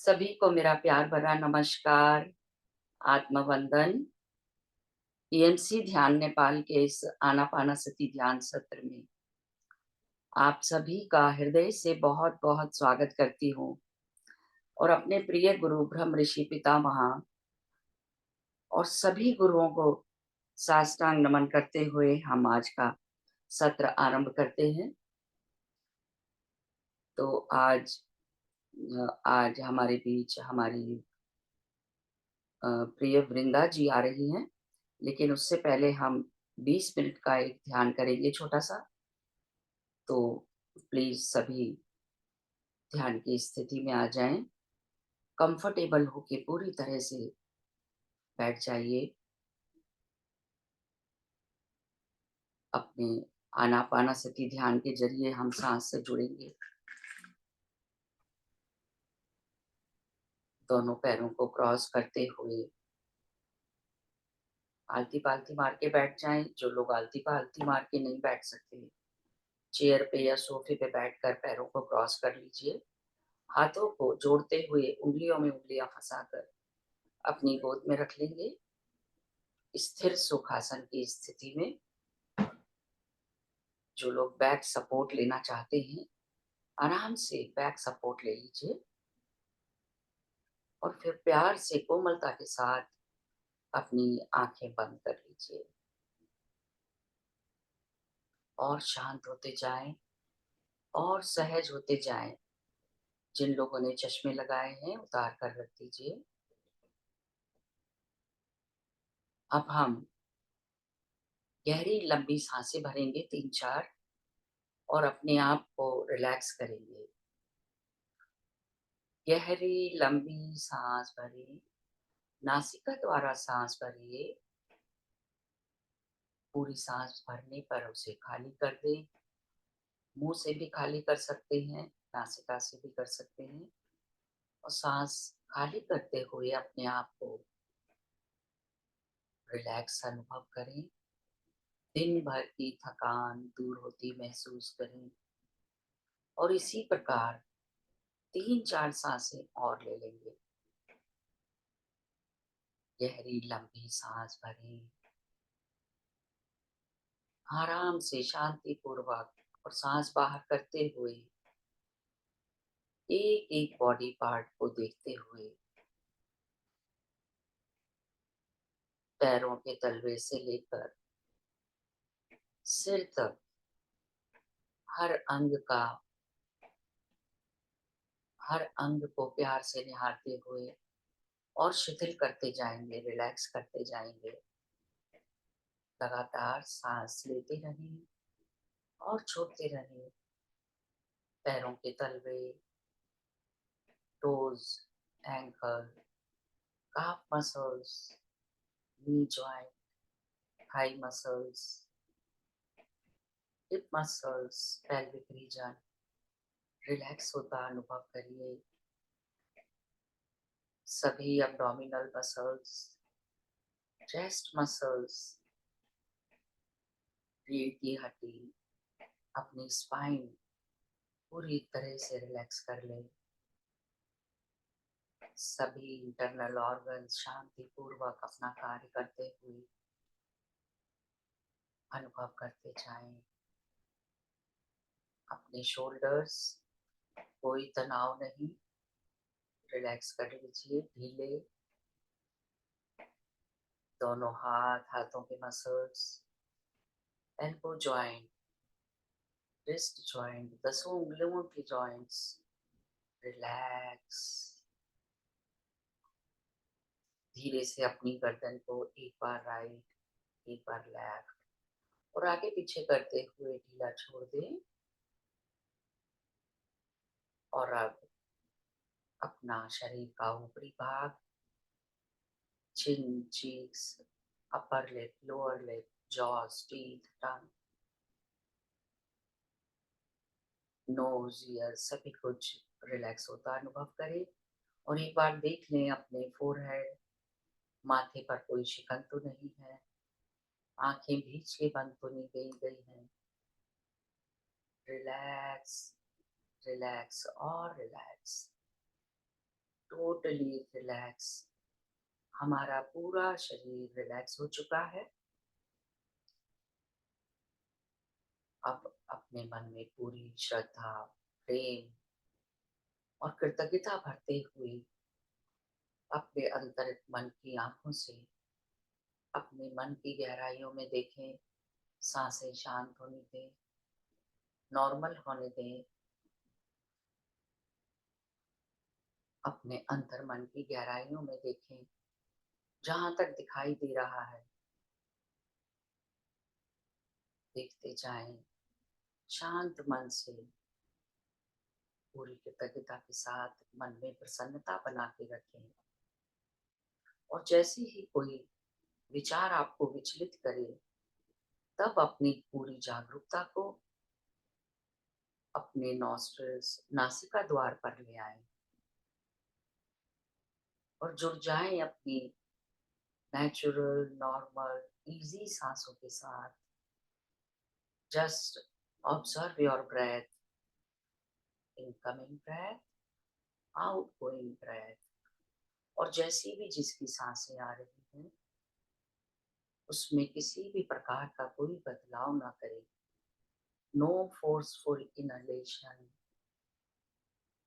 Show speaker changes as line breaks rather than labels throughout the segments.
सभी को मेरा प्यार भरा नमस्कार, आत्मवंदन। ईएमसी ध्यान नेपाल के इस आनापानासती ध्यान सत्र में आप सभी का हृदय से बहुत-बहुत स्वागत करती हूँ और अपने प्रिय गुरु ब्रह्म ऋषि पितामह और सभी गुरुओं को साष्टांग नमन करते हुए हम आज का सत्र आरंभ करते हैं। तो आज हमारे बीच हमारी प्रिय वृंदा जी आ रही हैं, लेकिन उससे पहले हम 20 मिनट का एक ध्यान करेंगे छोटा-सा। तो प्लीज़ सभी ध्यान की स्थिति में आ जाएँ, कंफर्टेबल होके पूरी तरह से बैठ जाइए। अपने आनापानासती ध्यान के ज़रिए हम साँस से जुड़ेंगे। दोनों पैरों को क्रॉस करते हुए आलती-पालती मार के बैठ जाएँ। जो लोग आलती-पालती मार के नहीं बैठ सकते, चेयर पे या सोफ़े पे बैठकर पैरों को क्रॉस कर लीजिए। हाथों को जोड़ते हुए उँगलियों में उँगलियाँ फँसाकर अपनी गोद में रख लेंगे। स्थिर सुखासन की स्थिति में जो लोग बैक सपोर्ट लेना चाहते हैं, आराम से बैक सपोर्ट ले लीजिए और फिर प्यार से कोमलता के साथ अपनी आँखें बंद कर लीजिए और शांत होते जाएँ और सहज होते जाएँ। जिन लोगों ने चश्मे लगाए हैं, उतार कर रख दीजिए। अब हम गहरी लंबी साँसें भरेंगे 3-4 और अपने आप को रिलैक्स करेंगे। गहरी लंबी साँस भरें, नासिका द्वारा साँस भरिए। पूरी साँस भरने पर उसे खाली कर दें। मुँह से भी खाली कर सकते हैं, नासिका से भी कर सकते हैं और साँस खाली करते हुए अपने आप को रिलैक्स अनुभव करें। दिन भर की थकान दूर होती महसूस करें और इसी प्रकार 3-4 साँसें और ले लेंगे। गहरी लंबी साँस भरें, आराम से शांतिपूर्वक और साँस बाहर करते हुए एक-एक बॉडी पार्ट को देखते हुए पैरों के तलवे से लेकर सिर तक हर का हर अंग को प्यार से निहारते हुए और शिथिल करते जाएँगे, रिलैक्स करते जाएँगे। लगातार साँस लेते रहें और छोड़ते रहें। पैरों के तलवे, toes, ankle, calf muscles, knee joint, thigh muscles, hip muscles, pelvic region relax होता अनुभव करिए। सभी एब्डोमिनल मसल्स, चेस्ट मसल्स, रीढ़ की हड्डी, अपनी स्पाइन पूरी तरह से रिलैक्स कर लें। सभी इंटरनल ऑर्गन्स शांतिपूर्वक अपना कार्य करते हुए अनुभव करते जाएं। अपने शोल्डर्स, कोई तनाव नहीं, रिलैक्स कर लीजिए, ढीले। दोनों हाथों के muscles, elbow joint, wrist joint, 10 उंगलियों के जॉइंट्स रिलैक्स। धीरे से अपनी गर्दन को एक बार राइट, एक बार लेफ्ट और आगे पीछे करते हुए ढीला छोड़ दें। और अब अपना शरीर का ऊपरी भाग, chin, cheeks, upper lip, lower lip, jaws, teeth, tongue, nose, ear सभी कुछ रिलैक्स होता अनुभव करें और एक बार देख लें अपने फोरहेड, माथे पर कोई शिकन तो नहीं है, आंखें भींच के बंद तो नहीं गई गई हैं। रिलैक्स, रिलैक्स और रिलैक्स। Totally relax. हमारा पूरा शरीर रिलैक्स हो चुका है। अब अपने मन में पूरी श्रद्धा, प्रेम और कृतज्ञता भरते हुए अपने अंतर मन की आंखों से अपने मन की गहराइयों में देखें। सांसें शांत होने दें, नॉर्मल होने दें। अपने अंतर मन की गहराइयों में देखें, जहां तक दिखाई दे रहा है देखते जाएं। शांत मन से पूरी कृतज्ञता के साथ मन में प्रसन्नता बना के रखें। और जैसे ही कोई विचार आपको विचलित करे, तब अपनी पूरी जागरूकता को अपने नॉस्ट्रल्स, नासिका द्वार पर ले आए और जुड़ जाएं अपनी नेचुरल, नॉर्मल, इजी सांसों के साथ। Just observe your breath, incoming breath, outgoing breath. और जैसी भी जिसकी सांसें आ रही हैं, उसमें किसी भी प्रकार का कोई बदलाव ना करें। No forceful inhalation,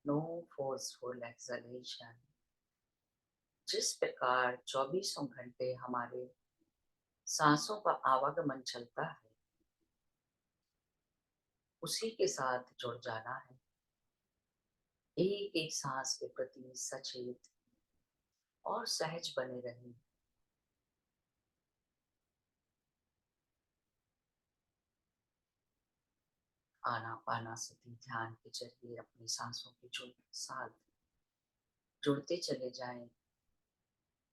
no forceful exhalation. जिस प्रकार चौबीसों घंटे हमारे सांसों का आवागमन चलता है, उसी के साथ जुड़ जाना है। एक एक सांस के प्रति सचेत और सहज बने रहें। आनापानासती ध्यान के जरिए अपनी सांसों के साथ जुड़ते चले जाएं।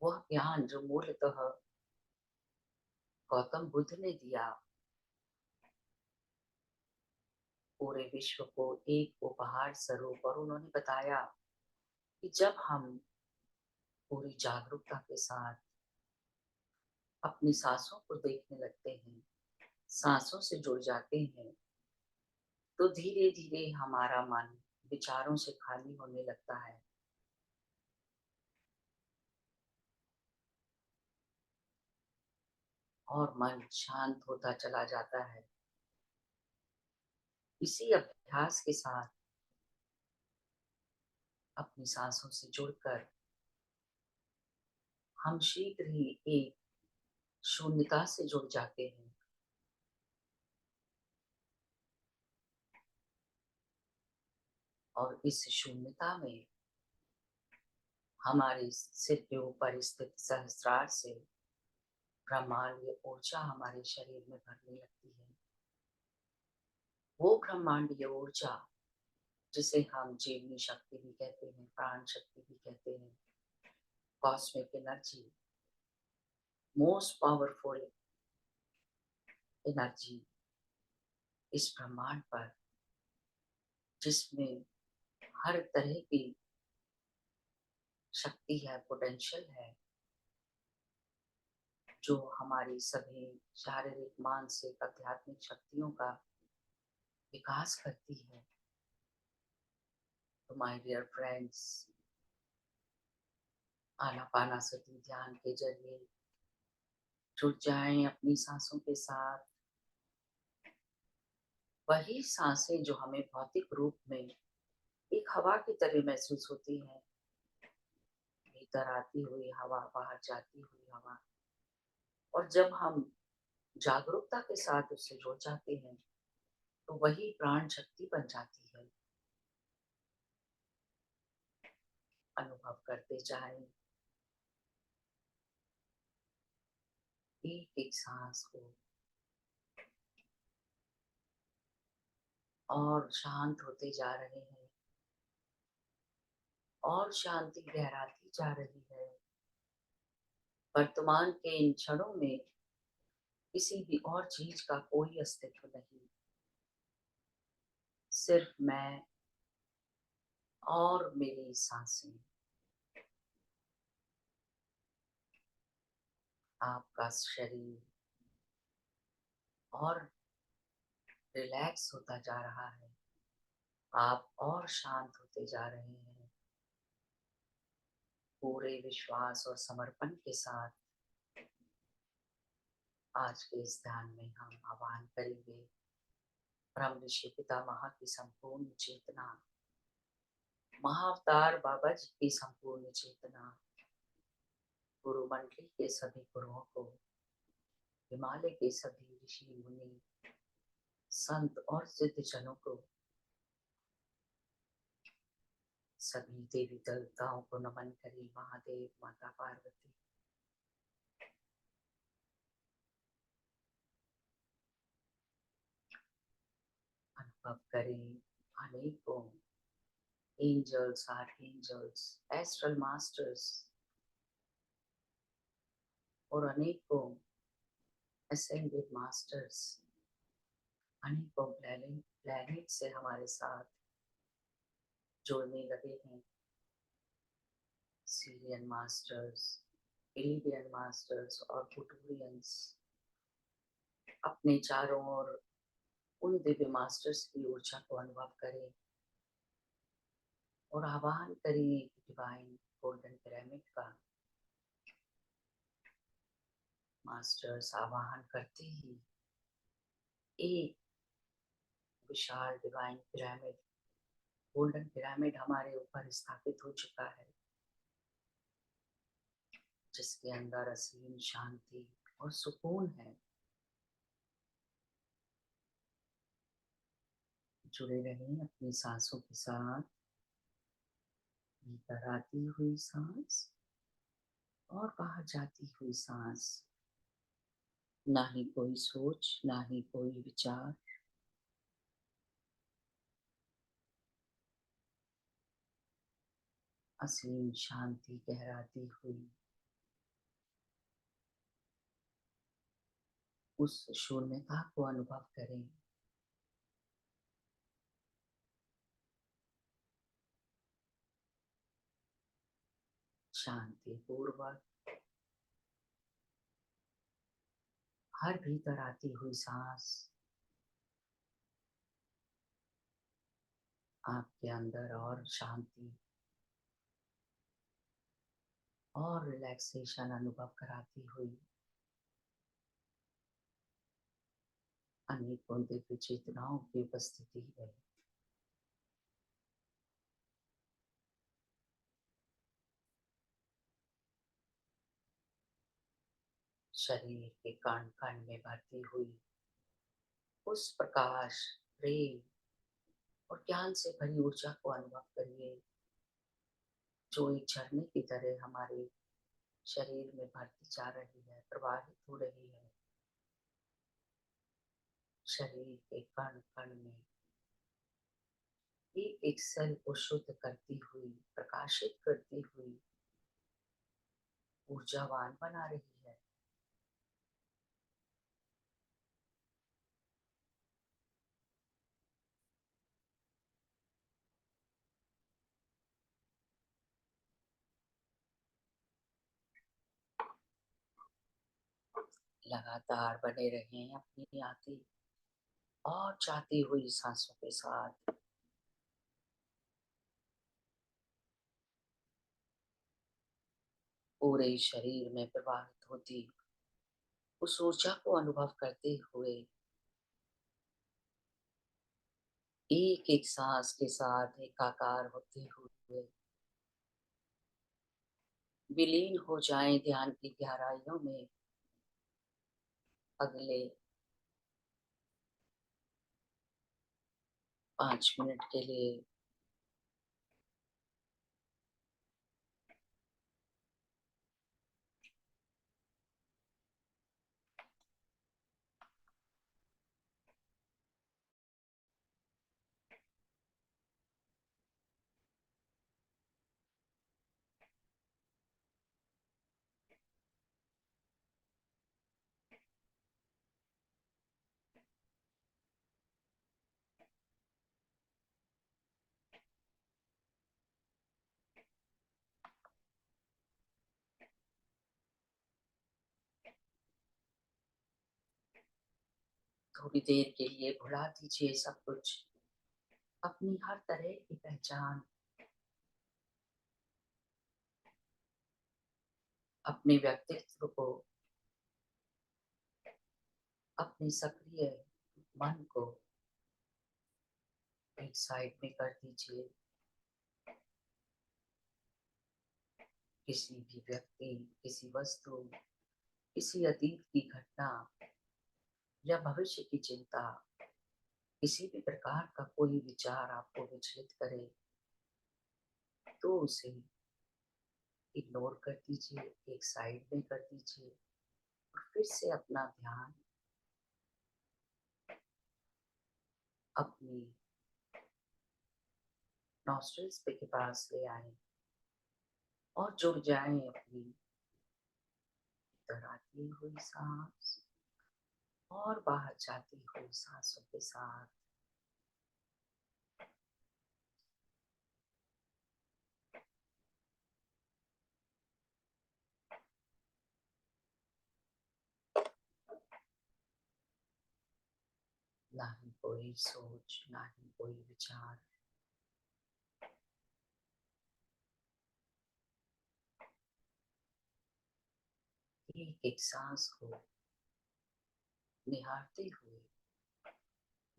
वह ज्ञान जो मूलतः गौतम बुद्ध ने दिया, पूरे विश्व को एक उपहार स्वरूप, और उन्होंने बताया कि जब हम पूरी जागरूकता के साथ अपनी सांसों को देखने लगते हैं, सांसों से जुड़ जाते हैं, तो धीरे धीरे हमारा मन विचारों से खाली होने लगता है। और मन शांत होता चला जाता है। इसी अभ्यास के साथ अपनी सांसों से जुड़कर हम शीघ्र ही एक शून्यता से जुड़ जाते हैं। और इस शून्यता में हमारे सिर के ऊपर स्थित सहस्त्रार से ब्रह्मांडीय ऊर्जा हमारे शरीर में भरने लगती है। वो ब्रह्मांडीय ऊर्जा जिसे हम जीवनी शक्ति भी कहते हैं, प्राण शक्ति भी कहते हैं, cosmic energy, most powerful energy इस ब्रह्मांड पर, जिसमें हर तरह की शक्ति है, पोटेंशियल है, जो हमारी सभी शारीरिक, मानसिक, आध्यात्मिक शक्तियों का विकास करती है। तो माय डियर फ्रेंड्स, आनापानासती ध्यान के जरिए जुड़ जाएं अपनी सांसों के साथ। वही सांसें जो हमें भौतिक रूप में एक हवा की तरह महसूस होती हैं, भीतर आती हुई हवा, बाहर जाती हुई हवा। और जब हम जागरूकता के साथ उससे जुड़ जाते हैं, तो वही प्राण शक्ति बन जाती है। अनुभव करते जाएं एक एक सांस को, और शांत होते जा रहे हैं, और शांति गहराती जा रही है। वर्तमान के इन क्षणों में किसी भी और चीज का कोई अस्तित्व नहीं, सिर्फ मैं और मेरी सांसें। आपका शरीर और रिलैक्स होता जा रहा है, आप और शांत होते जा रहे हैं। पूरे विश्वास और समर्पण के साथ आज के इस ध्यान में हम आह्वान करेंगे ब्रह्म ऋषि पितामह की संपूर्ण चेतना, महाअवतार बाबा जी की संपूर्ण चेतना, गुरु मंडली के सभी गुरुओं को, हिमालय के सभी ऋषि मुनि, संत और सिद्ध जनों को, सभी देवी देवताओं को नमन करें। महादेव, माता पार्वती, अनुभव करें अनेकों एंजल्स, आर्कएंजल्स, एस्ट्रल मास्टर्स और अनेकों असेंडेड मास्टर्स, अनेकों प्लैनेट से हमारे साथ जुड़ने लगे हैं। सीरियन मास्टर्स, इलिडियन मास्टर्स और पुटूरियंस अपने चारों ओर उन दिव्य मास्टर्स की ऊर्जा को अनुभव करें और आह्वान करिए डिवाइन गोल्डन पिरामिड का। मास्टर्स आह्वान करते ही एक विशाल डिवाइन पिरामिड, गोल्डन पिरामिड हमारे ऊपर स्थापित हो चुका है, जिसके अंदर असीम शांति और सुकून है। जुड़े रहें अपनी सांसों के साथ। भीतर आती हुई सांस और बाहर जाती हुई सांस, ना ही कोई सोच, ना ही कोई विचार, असीम शांति गहराती हुई उस शून्यता को अनुभव करें। शांति पूर्वक हर भीतर आती हुई सांस आपके अंदर और शांति और रिलैक्सेशन अनुभव कराती हुई अनेकों दिव्य चेतनाओं की उपस्थिति है। शरीर के कण कण में भरती हुई उस प्रकाश, प्रेम और ज्ञान से भरी ऊर्जा को अनुभव करिए, जो एक झरने की तरह हमारे शरीर में भरती जा रही है, प्रवाहित हो रही है। शरीर के कण कण में एक एक सेल को शुद्ध करती हुई, प्रकाशित करती हुई, ऊर्जावान बना रही है। लगातार बने रहें अपनी आती और जाती हुई सांसों के साथ। पूरे शरीर में प्रवाहित होती उस ऊर्जा को अनुभव करते हुए एक एक सांस के साथ एकाकार होते हुए विलीन हो जाएं ध्यान की गहराइयों में। अगले 5 मिनट के लिए थोड़ी देर के लिए भुला दीजिए सब कुछ, अपनी हर तरह की पहचान। अपने व्यक्तित्व को, अपने सक्रिय मन को एक साइड में कर दीजिए। किसी भी व्यक्ति, किसी वस्तु, किसी अतीत की घटना या भविष्य की चिंता, किसी भी प्रकार का कोई विचार आपको विचलित करे तो उसे इग्नोर कर दीजिए, एक साइड में कर दीजिए और फिर से अपना ध्यान अपनी नॉस्ट्रिल्स के पास ले आए और जुड़ जाएं अपनी भीतर आती हुई सांस और बाहर जाती हुई सांसों के साथ। ना ही कोई सोच, ना ही कोई विचार, एक एक सांस को निहारते हुए,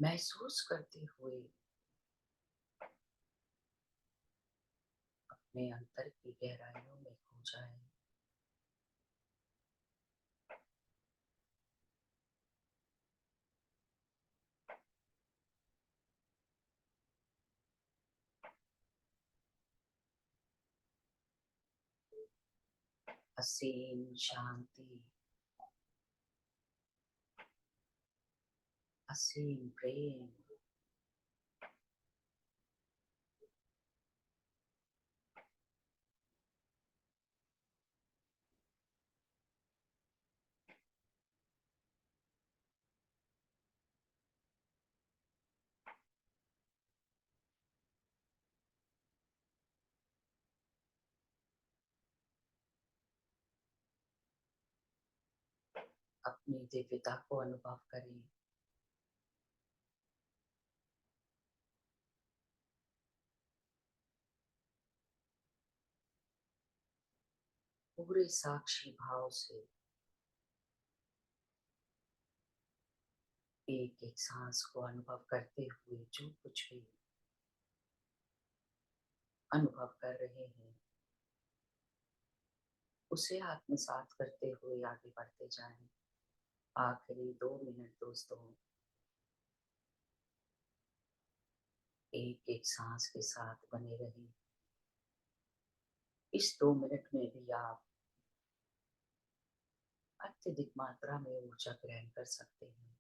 महसूस करते हुए अपने अंतर की गहराइयों में खो जाए। असीम शांति, असीम प्रेम, अपनी दिव्यता को अनुभव करें। पूरे साक्षी भाव से एक एक सांस को अनुभव करते हुए जो कुछ भी अनुभव कर रहे हैं उसे आत्मसात करते हुए आगे बढ़ते जाएं। आखिरी 2 मिनट दोस्तों, एक एक सांस के साथ बने रहें। इस 2 मिनट में भी आप अत्यधिक मात्रा में ऊर्जा ग्रहण कर सकते हैं।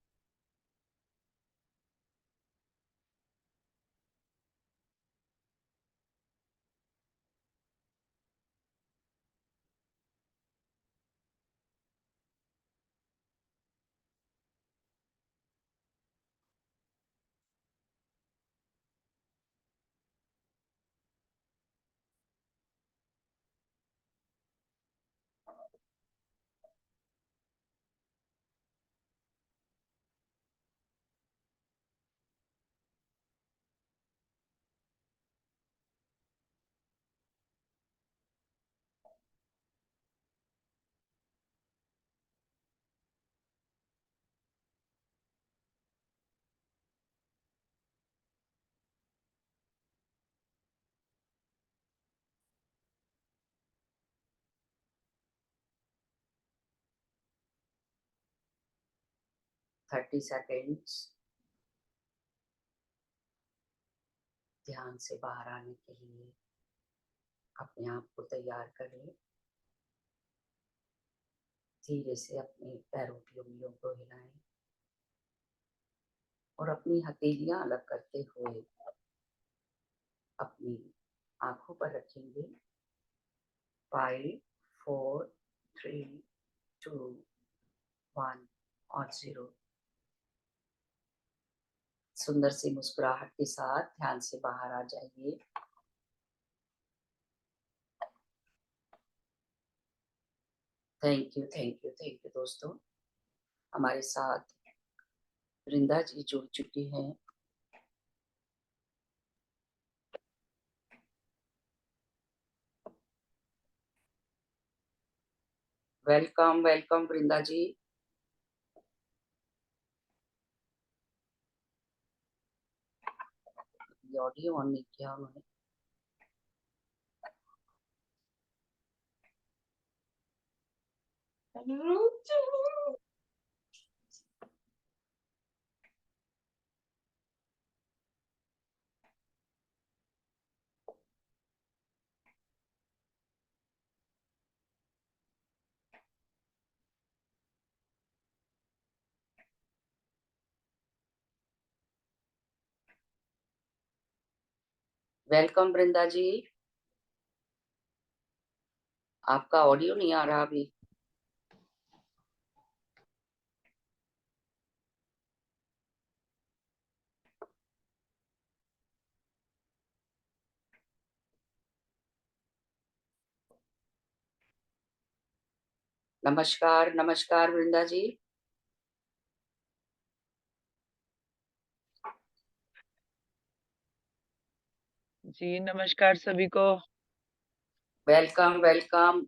थर्टी सेकेंड्स ध्यान से बाहर आने के लिए अपने आप को तैयार कर लें। धीरे से अपने पैरों की उंगलियों को हिलाएं और अपनी हथेलियां अलग करते हुए अपनी आंखों पर रखेंगे। 5, 4, 3, 2, 1 और 0। सुंदर सी मुस्कुराहट के साथ ध्यान से बाहर आ जाइए। Thank you, thank you, thank you दोस्तों। हमारे साथ वृंदा जी जुड़ चुकी हैं। Welcome welcome Vrinda ji. Audio on नहीं किया उन्होंने। वेलकम वृंदा जी, आपका ऑडियो नहीं आ रहा अभी। नमस्कार नमस्कार वृंदा जी।
जी नमस्कार सभी को।
वेलकम वेलकम,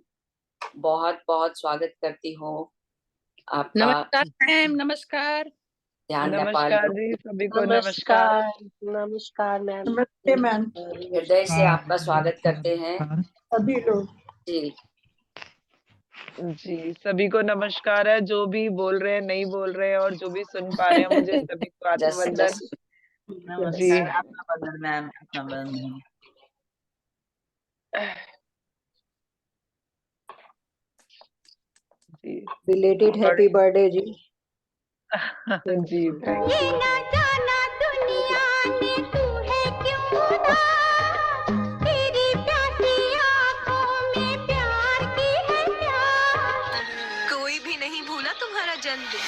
बहुत बहुत स्वागत करती हूँ आपका।
नमस्कार मैम, नमस्कार।
ध्यान नेपाल
नमस्कार जी सभी को।
नमस्कार नमस्कार मैम।
नमस्ते मैम।
हृदय से आपका स्वागत करते हैं
सभी लोग।
जी
जी सभी को नमस्कार है, जो भी बोल रहे हैं नहीं बोल रहे हैं और जो भी सुन पा रहे हैं, मुझे सभी को आत्मवंदन। जी
नमस्कार मैम, आत्मवंदन।
जी
बिलेटेड हैप्पी बर्थडे जी।
जी थैंक
ये
यू।
ना जाना दुनिया ने तू है क्यों ना, तेरी प्यासी आंखों में प्यार की है प्यार।
कोई भी नहीं भूला तुम्हारा जन्मदिन।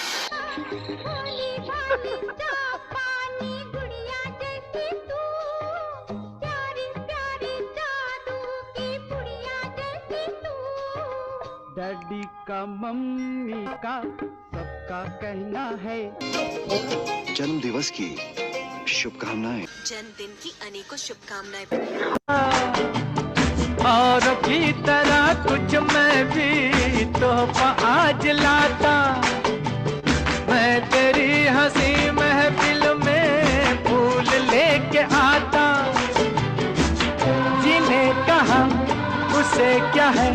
भोली भाली जापानी गुड़िया जैसी तू, प्यारी प्यारी जादू की गुड़िया जैसी तू।
डैडी का मम्मी का सबका कहना है।
जन्म दिवस की शुभकामनाएं।
जन्मदिन की अनेकों शुभकामनाएं।
और की तरह कुछ मैं भी तोहफा आज लाता, मैं तेरी हंसी महफिल में फूल लेके आता। जिन्हें कहा उसे क्या है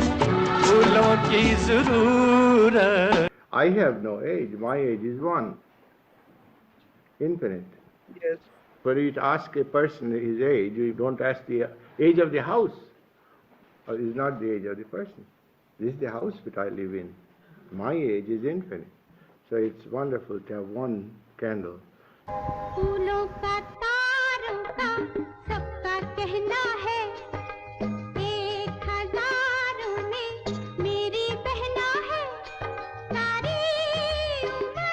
फूलों की जरूरत।
I have no age. My age is one, infinite.
Yes.
For you to ask a person his age, you don't ask the age of the house, or is not the age of the person. This is the house that I live in. My age is infinite. So it's wonderful to have one candle.
फूलों का तारों का सबका कहना है, 1000 ने मेरी बहना है। सारी उम्र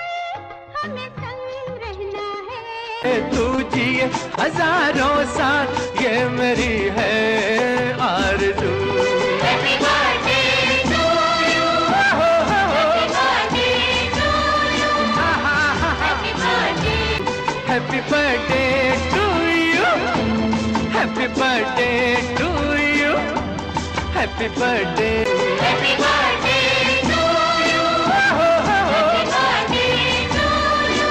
हमें संग रहना है।
तू जिए हजारों साल ये मेरी है आरज़ू।
Happy birthday to you. Happy birthday to you. Happy birthday.
Happy birthday to you, happy birthday, happy birthday,
Happy birthday to you. Happy birthday to you.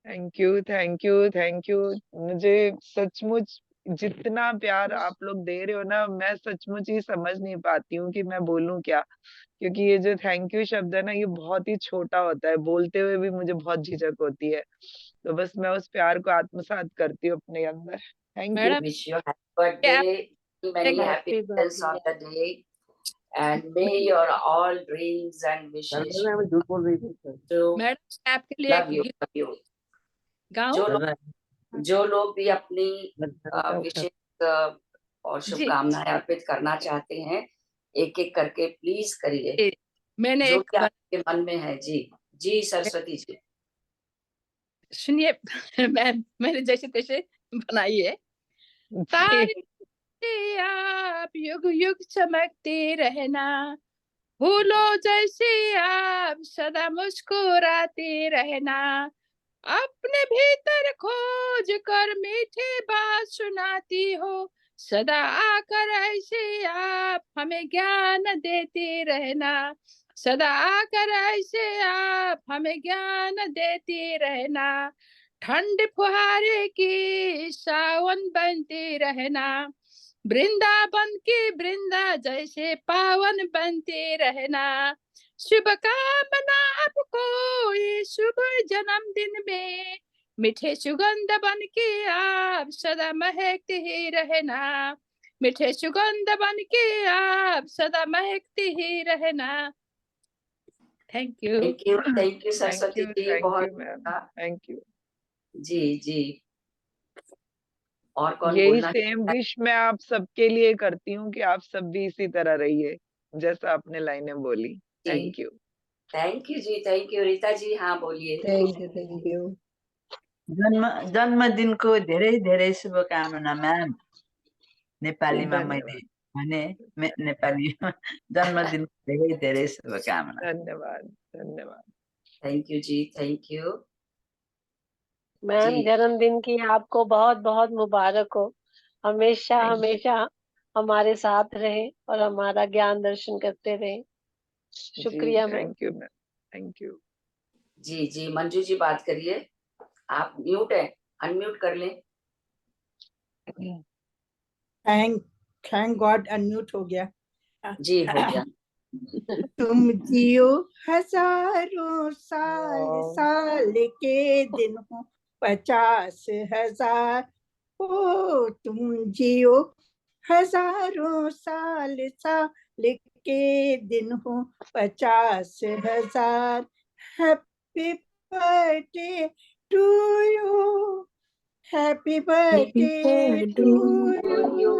Thank you thank you thank you. मुझे सचमुच जितना प्यार आप लोग दे रहे हो ना, मैं सचमुच ही समझ नहीं पाती हूँ कि मैं बोलूं क्या, क्योंकि ये जो थैंक यू शब्द है ना, ये बहुत ही छोटा होता है, बोलते हुए भी मुझे बहुत झिझक होती है। तो बस मैं उस प्यार को आत्मसात करती हूँ अपने अंदर। Thank you.
Madam
wish you happy birthday, many happy returns on the day, and may your all dreams and wishes to
madam आपके लिए
love you, love you.
गाऊं?
जो लोग भी अपनी विशेष और शुभकामनाएं अर्पित करना चाहते हैं, एक एक करके प्लीज करिए,
मैंने
जो
एक
कि आपके मन में है। जी जी सरस्वती जी।
सुनिए मैंने जैसे तैसे बनाई है। तारे आप युग युग चमकते रहना, फूलों जैसे आप सदा मुस्कुराते रहना, अपने भीतर खोज कर मीठी बात सुनाती हो, सदा आकर ऐसे आप हमें ज्ञान देते रहना, सदा आकर ऐसे आप हमें ज्ञान देते रहना, ठंड फुहारे की सावन बनते रहना, वृंदावन की वृंदा जैसे पावन बनते रहना। शुभकामना आपको ये शुभ जन्मदिन में, मीठे सुगंध बन के आप सदा महकते ही रहना, मीठे सुगंध बन के आप सदा महकते ही रहना। Thank you.
Thank you
thank
Saraswati
you,
ji,
thank
बहुत
यू मैम,
अच्छा।
Thank you.
जी जी। और कौन
यही
बोलना
सेम
चाहता है?
विश मैं आप सबके लिए करती हूँ कि आप सब भी इसी तरह रहिए जैसा आपने लाइनें बोली।
जी
thank you.
Thank you ji, thank you. Rita ji हाँ बोलिए।
Thank you.
जन्मदिनको धेरै धेरै शुभकामना म्याम। नेपालीमा मैले भने नेपालीमा जन्मदिनको धेरै धेरै शुभकामना।
धन्यवाद, धन्यवाद।
Thank you ji, thank you
ma'am
जी।
जन्मदिन की आपको बहुत बहुत मुबारक हो, हमेशा
Thank you.
हमेशा हमारे साथ रहे और हमारा ज्ञान दर्शन करते रहे।
जी,
शुक्रिया ma'am.
Thank you ma'am, thank you.
जी जी, मंजू जी बात करिए, आप म्यूट है, अनम्यूट कर लें।
थैंक गॉड अनम्यूट हो गया।
जी हो गया।
तुम जियो हजारों साल,
वाह।
साल के दिन हो 50,000, ओ तुम जियो हजारों साल, साल के दिन हो 50,000। Happy birthday to you, happy birthday to you,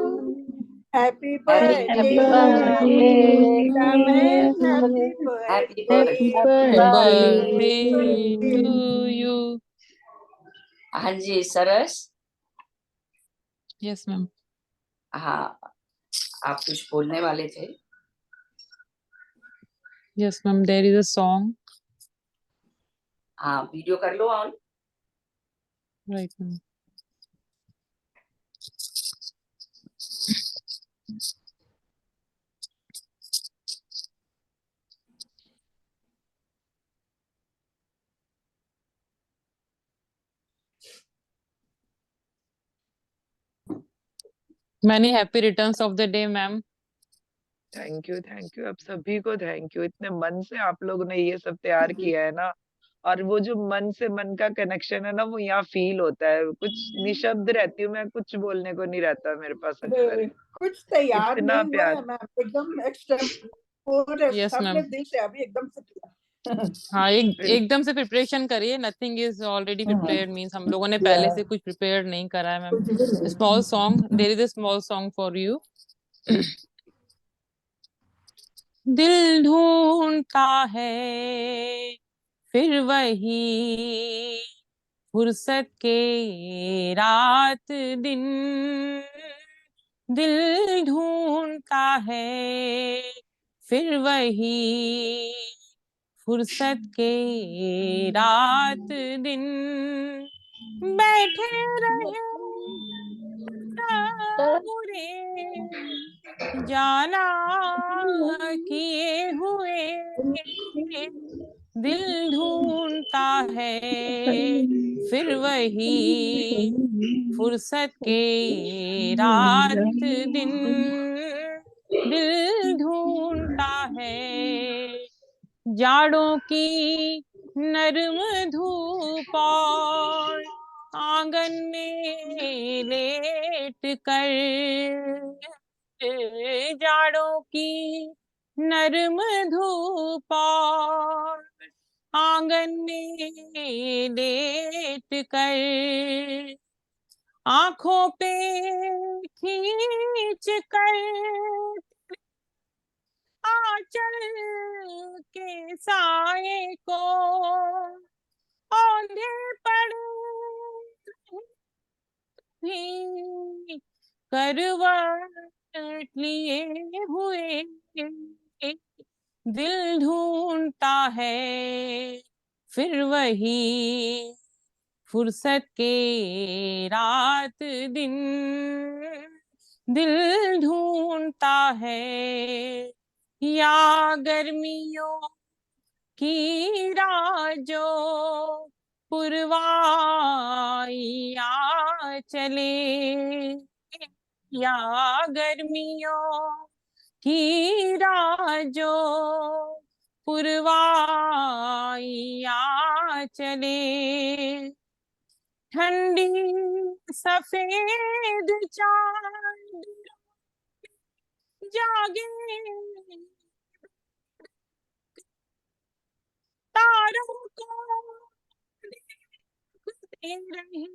happy
Happy
birthday Rita ma'am, happy
happy
birthday
birthday.
To you.
हाँ जी सरस।
Yes ma'am.
हाँ, आप कुछ बोलने वाले थे।
Yes ma'am, there is a song.
हाँ, वीडियो कर लो on.
Right ma'am. Many happy returns of the day ma'am.
Thank you, thank you. आप सभी को थैंक यू। इतने मन से आप लोगों ने ये सब तैयार किया है ना, और वो जो मन से मन का कनेक्शन है ना, वो यहाँ फील होता है। कुछ निशब्द रहती हूँ मैं, कुछ बोलने को नहीं रहता मेरे पास अक्सर।
कुछ तैयार
इतना
नहीं हुआ
प्यार।
है मैम, एकदम
यस
अपने
मैम।
दिल से अभी एकदम से किया।
हाँ, एकदम से प्रिपरेशन करिए। Nothing is already prepared means हम लोगों ने पहले से कुछ प्रिपेयर नहीं करा है ma'am. Small song, there is a small song for you. दिल ढूंढता है फिर वही फुर्सत के रात दिन, दिल ढूंढता है फिर वही फुर्सत के रात दिन, बैठे रहे बुरे जाना किए हुए, दिल ढूंढता है फिर वही फुर्सत के रात दिन, दिल ढूंढता है जाड़ों की नरम धूप और आंगन में लेट कर, जाड़ों की नरम धूप और आंगन में लेट कर, आंखों पे खींच कर आंचल के साए को औंधे पड़ भी करवट लिए हुए, दिल ढूंढता है फिर वही फुर्सत के रात दिन, दिल ढूंढता है या गर्मियों की राह जो पुरवाइया चले, या गर्मियों की राह जो पुरवाइया चले, ठंडी सफेद चांद जागे तारों को देखते रहे,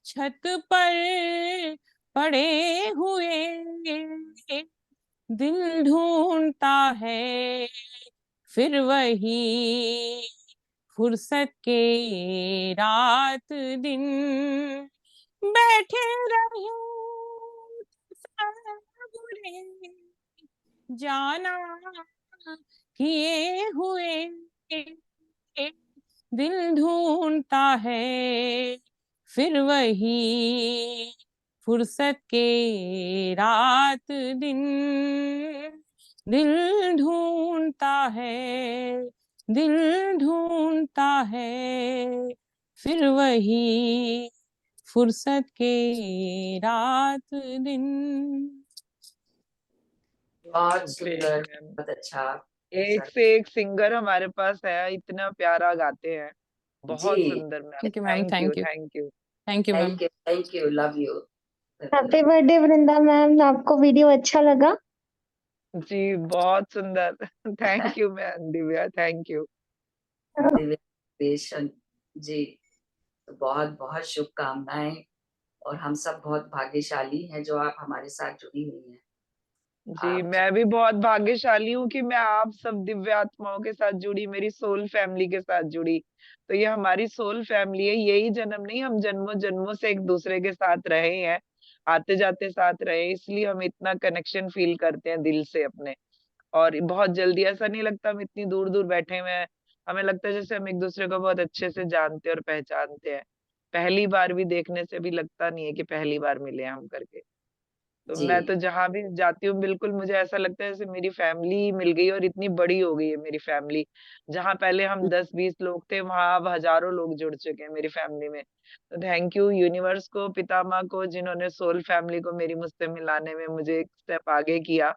छत पर पड़े हुए दिल ढूंढता है फिर वही फुर्सत के रात दिन, बैठे रहे बुरे जाना किए हुए, दिल ढूंढता है फिर वही फुर्सत के रात दिन, दिल ढूंढता है, दिल ढूंढता है फिर वही फुर्सत के रात दिन।
बहुत
ग्रेट
सुंदर,
मैम,
बहुत अच्छा।
एक से एक सिंगर हमारे पास है, इतना प्यारा गाते हैं, बहुत
जी,
सुंदर ma'am.
Thank you ma'am,
thank you,
thank you,
thank you.
Thank you ma'am.
Thank you, thank you, love you.
Happy birthday Vrinda ma'am, आपको वीडियो अच्छा लगा?
जी बहुत सुंदर। Thank you ma'am Divya, thank you.
Divya ji, तो बहुत बहुत शुभकामनाएं, और हम सब बहुत भाग्यशाली हैं जो आप हमारे साथ जुड़ी हुई हैं।
जी
आप
मैं भी बहुत भाग्यशाली हूँ कि मैं आप सब दिव्य आत्माओं के साथ जुड़ी, मेरी सोल फैमिली के साथ जुड़ी। तो ये हमारी सोल फैमिली है, यही जन्म नहीं, हम जन्मों जन्मों से एक दूसरे के साथ रहे हैं, आते जाते साथ रहे, इसलिए हम इतना कनेक्शन फील करते हैं दिल से अपने। और बहुत जल्दी ऐसा नहीं लगता हम इतनी दूर दूर बैठे हुए हैं, हमें लगता है जैसे हम एक दूसरे को बहुत अच्छे से जानते और पहचानते हैं। पहली बार भी देखने से भी लगता नहीं है कि पहली बार मिले हैं हम करके। तो
जी,
मैं तो जहां भी जाती हूँ बिल्कुल मुझे ऐसा लगता है जैसे मेरी फैमिली मिल गई, और इतनी बड़ी हो गई है मेरी फैमिली। जहां पहले हम 10-20 लोग थे, वहां अब हजारों लोग जुड़ चुके हैं मेरी फैमिली में। तो थैंक यू यूनिवर्स को, पितामह को, जिन्होंने सोल फैमिली को मेरी मुझसे मिलाने में मुझे एक स्टेप आगे किया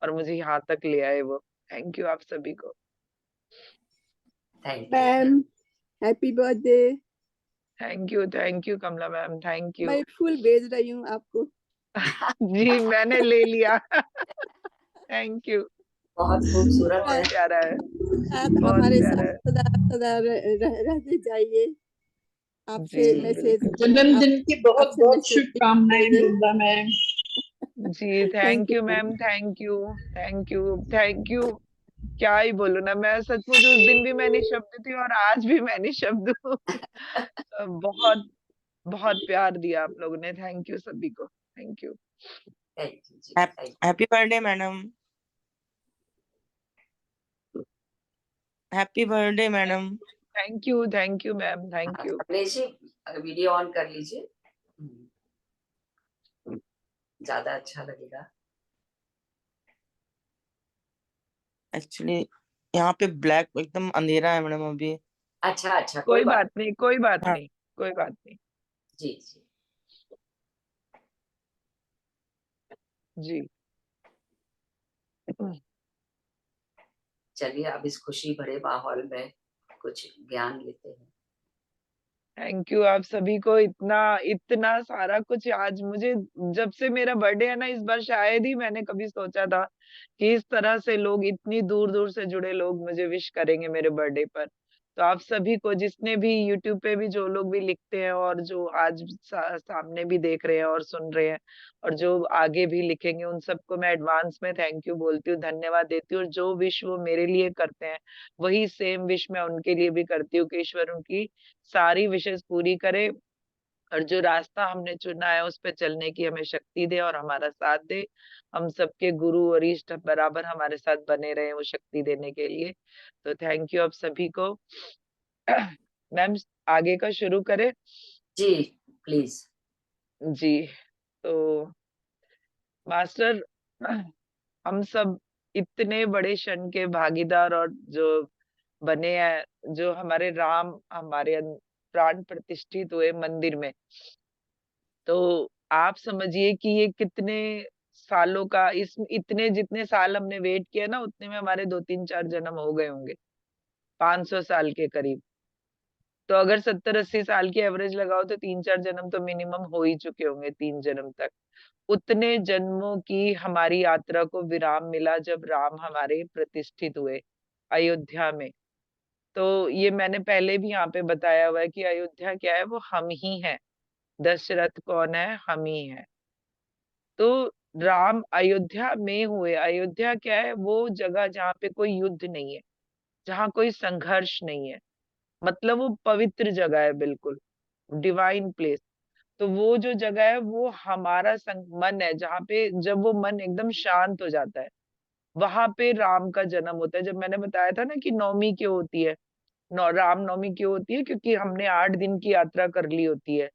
और मुझे यहाँ तक ले आए वो। थैंक यू आप सभी को।
Thank you.
Ma'am happy birthday.
Thank you Kamala ma'am, thank you.
मैं फूल भेज रही हूँ आपको।
जी मैंने ले लिया। थैंक यू,
बहुत खूबसूरत है।
बहुत प्यारा है,
आप
बहुत
हमारे
प्यारा
साथ
है।
सदा सदा रहते जाइए। आपसे
जी
मैसेज
जन्मदिन की बहुत
आपसे
बहुत
मैसेज
शुभकामनाएं
चाहिए।
वृंदा मैम।
जी thank you ma'am, thank you, thank you, thank you. क्या ही बोलूं ना मैं, सचमुच उस दिन भी मैं निशब्द थी और आज भी मैं निशब्द हूँ। बहुत बहुत प्यार दिया आप लोगों ने, थैंक यू सभी को, थैंक यू।
थैंक यू जी,
happy birthday madam, happy birthday madam.
Thank you ma'am, thank you.
Akhilesh ji, video on कर लीजिए, ज्यादा अच्छा लगेगा।
एक्चुअली यहाँ पे ब्लैक एकदम अंधेरा है मैडम अभी।
अच्छा अच्छा,
कोई बात नहीं, कोई बात
हाँ।
नहीं, कोई बात नहीं।
जी जी
जी
चलिए, अब इस खुशी भरे माहौल में कुछ ज्ञान लेते हैं।
थैंक यू आप सभी को, इतना इतना सारा कुछ आज मुझे, जब से मेरा बर्थडे है ना इस बार, शायद ही मैंने कभी सोचा था कि इस तरह से लोग, इतनी दूर दूर से जुड़े लोग मुझे विश करेंगे मेरे बर्थडे पर। तो आप सभी को, जिसने भी यूट्यूब पे भी जो लोग भी लिखते हैं और जो आज सामने भी देख रहे हैं और सुन रहे हैं, और जो आगे भी लिखेंगे, उन सबको मैं एडवांस में थैंक यू बोलती हूँ, धन्यवाद देती हूँ। और जो विश वो मेरे लिए करते हैं वही सेम विश मैं उनके लिए भी करती हूँ कि ईश्वर उनकी सारी विशेष पूरी करे, और जो रास्ता हमने चुना है उस पे चलने की हमें शक्ति दे और हमारा साथ दे। हम सबके गुरु और इष्ट बराबर हमारे साथ बने रहे वो शक्ति देने के लिए। तो थैंक यू आप सभी को। मैम आगे का शुरू करें?
जी प्लीज।
जी तो मास्टर, हम सब इतने बड़े क्षण के भागीदार और जो बने हैं, जो हमारे राम हमारे प्राण प्रतिष्ठित हुए मंदिर में, तो आप समझिए कि ये कितने सालों का, इस इतने जितने साल हमने वेट किया ना, उतने में हमारे 2-3-4 जन्म हो गए होंगे, 500 साल के करीब। तो अगर 70-80 साल की एवरेज लगाओ तो 3-4 जन्म तो मिनिमम हो ही चुके होंगे, 3 जन्म तक। उतने जन्मों की हमारी यात्रा को विराम मिला जब राम हमारे प्रतिष्ठित हुए अयोध्या में। तो ये मैंने पहले भी यहाँ पे बताया हुआ है कि अयोध्या क्या है, वो हम ही हैं। दशरथ कौन है? हम ही हैं। तो राम अयोध्या में हुए। अयोध्या क्या है? वो जगह जहाँ पे कोई युद्ध नहीं है, जहाँ कोई संघर्ष नहीं है, मतलब वो पवित्र जगह है, बिल्कुल डिवाइन प्लेस। तो वो जो जगह है वो हमारा मन है, जहाँ पे जब वो मन एकदम शांत हो जाता है, वहां पे राम का जन्म होता है। जब मैंने बताया था ना कि नवमी क्यों होती है, राम नवमी क्यों होती है, क्योंकि हमने 8 दिन की यात्रा कर ली होती है,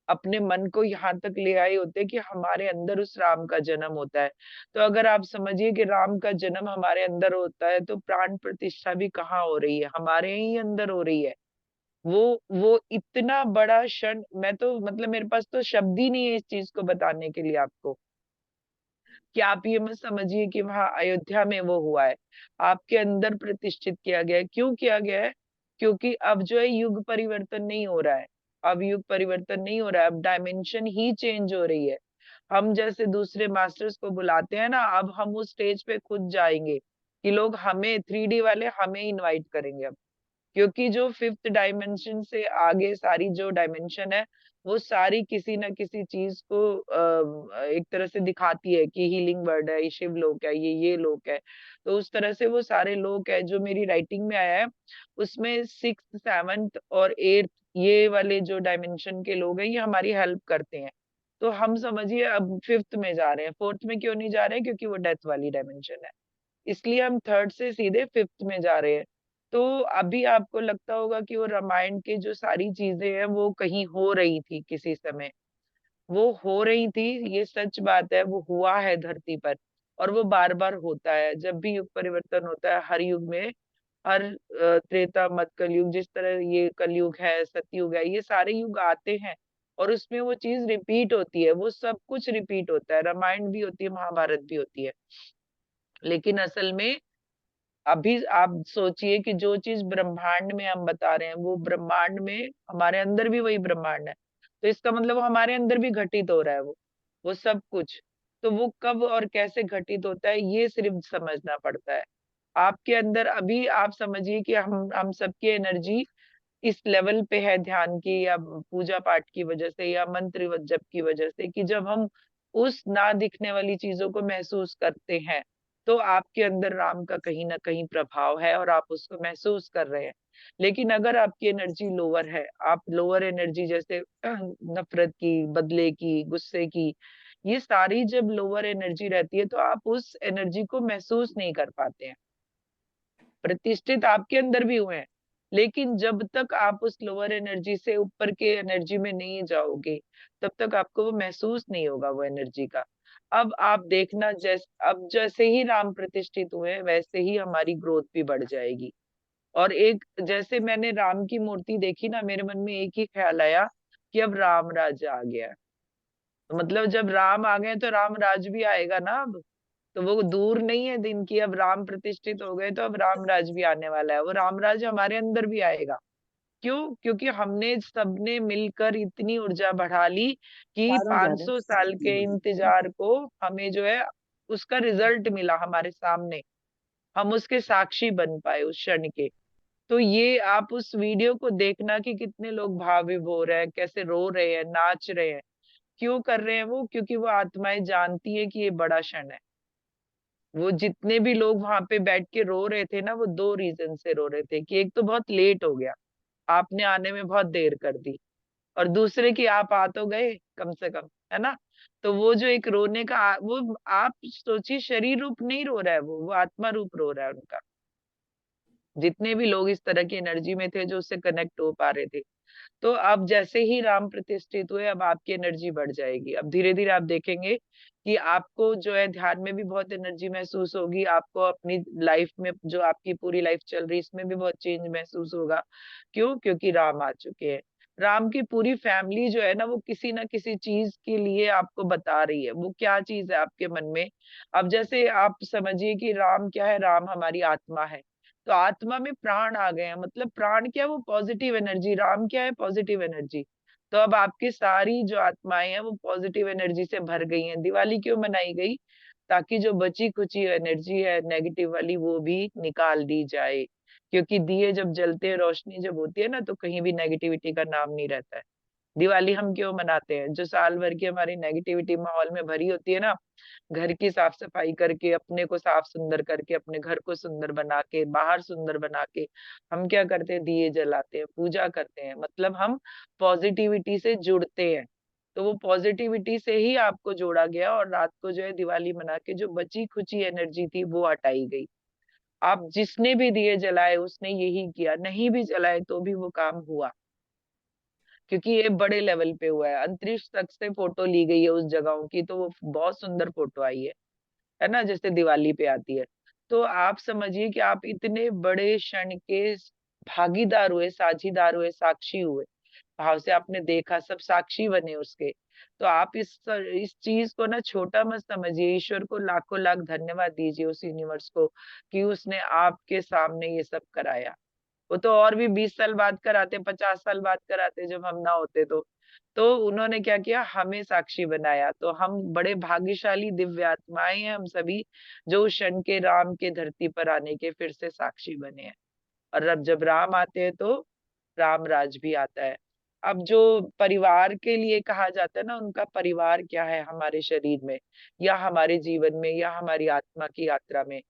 अपने मन को यहाँ तक ले आए होते हैं कि हमारे अंदर उस राम का जन्म होता है। तो अगर आप समझिए कि राम का जन्म हमारे अंदर होता है, तो प्राण प्रतिष्ठा भी कहाँ हो रही है? हमारे ही अंदर हो रही है। वो इतना बड़ा क्षण, मैं तो मतलब मेरे पास तो शब्द ही नहीं है इस चीज को बताने के लिए आपको, कि आप ये मत समझिए कि वहां अयोध्या में वो हुआ है, आपके अंदर प्रतिष्ठित किया गया है। क्यों किया गया है? क्योंकि अब जो है युग परिवर्तन नहीं हो रहा है, अब युग परिवर्तन नहीं हो रहा है, अब डायमेंशन ही चेंज हो रही है। हम जैसे दूसरे मास्टर्स को बुलाते हैं ना, अब हम उस स्टेज पे खुद जाएंगे कि लोग हमें 3D वाले हमें इनवाइट करेंगे अब, क्योंकि जो 5th डायमेंशन से आगे सारी जो डायमेंशन है, वो सारी किसी ना किसी चीज को एक तरह से दिखाती है कि हीलिंग वर्ड है, ये शिव लोक है, ये लोक है। तो उस तरह से वो सारे लोक है जो मेरी राइटिंग में आया है, उसमें 6th 7th और 8th ये वाले जो डायमेंशन के लोग हैं, ये हमारी हेल्प करते हैं। तो हम समझिए अब 5th में जा रहे हैं, 4th में क्यों नहीं जा रहे हैं? क्योंकि वो डेथ वाली डायमेंशन है, इसलिए हम 3rd से सीधे 5th में जा रहे हैं। तो अभी आपको लगता होगा कि वो रामायण की जो सारी चीजें हैं वो कहीं हो रही थी किसी समय, वो हो रही थी, ये सच बात है, वो हुआ है धरती पर, और वो बार बार होता है। जब भी युग परिवर्तन होता है, हर युग में, हर त्रेता मध्य कलयुग, जिस तरह ये कलयुग है, सतयुग है, ये सारे युग आते हैं और उसमें वो चीज रिपीट होती है, वो सब कुछ रिपीट होता है, रामायण भी होती है, महाभारत भी होती है। लेकिन असल में अभी आप सोचिए कि जो चीज ब्रह्मांड में हम बता रहे हैं, वो ब्रह्मांड में हमारे अंदर भी वही ब्रह्मांड है, तो इसका मतलब वो हमारे अंदर भी घटित हो रहा है, वो सब कुछ। तो वो कब और कैसे घटित होता है, ये सिर्फ समझना पड़ता है। आपके अंदर अभी आप समझिए कि हम सबकी एनर्जी इस लेवल पे है, ध्यान की या पूजा पाठ की वजह से या मंत्र जप की वजह से, कि जब हम उस ना दिखने वाली चीजों को महसूस करते हैं, तो आपके अंदर राम का कहीं ना कहीं प्रभाव है और आप उसको महसूस कर रहे हैं। लेकिन अगर आपकी एनर्जी लोअर है, आप लोअर एनर्जी जैसे नफरत की, बदले की, गुस्से की, ये सारी जब लोअर एनर्जी रहती है, तो आप उस एनर्जी को महसूस नहीं कर पाते हैं। प्रतिष्ठित आपके अंदर भी हुए हैं, लेकिन जब तक आप उस लोअर एनर्जी से ऊपर के एनर्जी में नहीं जाओगे, तब तक आपको वो महसूस नहीं होगा वो एनर्जी का। अब आप देखना, अब जैसे ही राम प्रतिष्ठित हुए हैं, वैसे ही हमारी ग्रोथ भी बढ़ जाएगी। और एक जैसे मैंने राम की मूर्ति देखी ना, मेरे मन में एक ही ख्याल आया कि अब राम राज आ गया। तो मतलब जब राम आ गए तो राम राज भी आएगा ना अब, तो वो दूर नहीं है दिन की, अब राम प्रतिष्ठित हो गए तो अब राम राज भी आने वाला है, वो राम राज हमारे अंदर भी आएगा। क्यों? क्योंकि हमने सबने मिलकर इतनी ऊर्जा बढ़ा ली कि 500 साल के इंतजार को हमें जो है उसका रिजल्ट मिला हमारे सामने, हम उसके साक्षी बन पाए उस क्षण के। तो ये आप उस वीडियो को देखना कि कितने लोग भाव विभोर है, कैसे रो रहे हैं, नाच रहे हैं। क्यों कर रहे हैं वो? क्योंकि वो आत्माएं जानती है कि ये बड़ा क्षण है। वो जितने भी लोग वहां पे बैठ के रो रहे थे ना, वो 2 रीजन से रो रहे थे, कि एक तो बहुत लेट हो गया, आपने आने में बहुत देर कर दी, और दूसरे की आप आ तो गए कम से कम, है ना। तो वो जो एक रोने का वो आप सोचिए, शरीर रूप नहीं रो रहा है, वो आत्मा रूप रो रहा है उनका, जितने भी लोग इस तरह की एनर्जी में थे जो उससे कनेक्ट हो पा रहे थे। तो अब जैसे ही राम प्रतिष्ठित हुए, अब आपकी एनर्जी बढ़ जाएगी। अब धीरे धीरे आप देखेंगे कि आपको जो है ध्यान में भी बहुत एनर्जी महसूस होगी, आपको अपनी लाइफ में जो आपकी पूरी लाइफ चल रही इसमें भी बहुत चेंज महसूस होगा। क्यों? क्योंकि राम आ चुके हैं। राम की पूरी फैमिली जो है ना, वो किसी ना किसी चीज के लिए आपको बता रही है। वो क्या चीज है आपके मन में? अब जैसे आप समझिए कि राम क्या है, राम हमारी आत्मा है। तो आत्मा में प्राण आ गए हैं, मतलब प्राण क्या है? वो पॉजिटिव एनर्जी। राम क्या है? Positive energy. तो अब आपकी सारी जो आत्माएं हैं वो पॉजिटिव एनर्जी से भर गई हैं। दिवाली क्यों मनाई गई? ताकि जो बची कुची एनर्जी है नेगेटिव वाली, वो भी निकाल दी जाए। क्योंकि दिए जब जलते हैं, रोशनी जब होती है ना, तो कहीं भी नेगेटिविटी का नाम नहीं रहता है। दिवाली हम क्यों मनाते हैं? जो साल भर की हमारी नेगेटिविटी माहौल में भरी होती है ना, घर की साफ सफाई करके, अपने को साफ सुंदर करके, अपने घर को सुंदर बना के, बाहर सुंदर बना के, हम क्या करते हैं? दिए जलाते हैं, पूजा करते हैं। मतलब हम पॉजिटिविटी से जुड़ते हैं। तो वो पॉजिटिविटी से ही आपको जोड़ा गया, और रात को जो है दिवाली मना के जो बची खुची एनर्जी थी वो हटाई गई। आप जिसने भी दिए जलाए उसने यही किया, नहीं भी जलाए तो भी वो काम हुआ। क्योंकि ये बड़े लेवल पे हुआ है। अंतरिक्ष तक से फोटो ली गई है उस जगहों की, तो वो बहुत सुंदर फोटो आई है ना, जैसे दिवाली पे आती है। तो आप समझिए कि आप इतने बड़े क्षण के भागीदार हुए, साझीदार हुए, साक्षी हुए। भाव से आपने देखा, सब साक्षी बने उसके। तो आप इस चीज को ना छोटा मत समझिए। ईश्वर को लाखों लाख धन्यवाद दीजिए, उस यूनिवर्स को, कि उसने आपके सामने ये सब कराया। वो तो और भी 20 साल बाद कराते, 50 साल बाद कराते, जब हम ना होते तो उन्होंने क्या किया? हमें साक्षी बनाया। तो हम बड़े भाग्यशाली दिव्य आत्माएं हैं हम सभी, जो उस क्षण के राम के धरती पर आने के फिर से साक्षी बने हैं। और अब जब राम आते हैं तो राम राज भी आता है। अब जो परिवार के लिए कहा जाता है ना, उनका परिवार क्या है हमारे शरीर में, या हमारे जीवन में, या हमारी आत्मा की यात्रा में?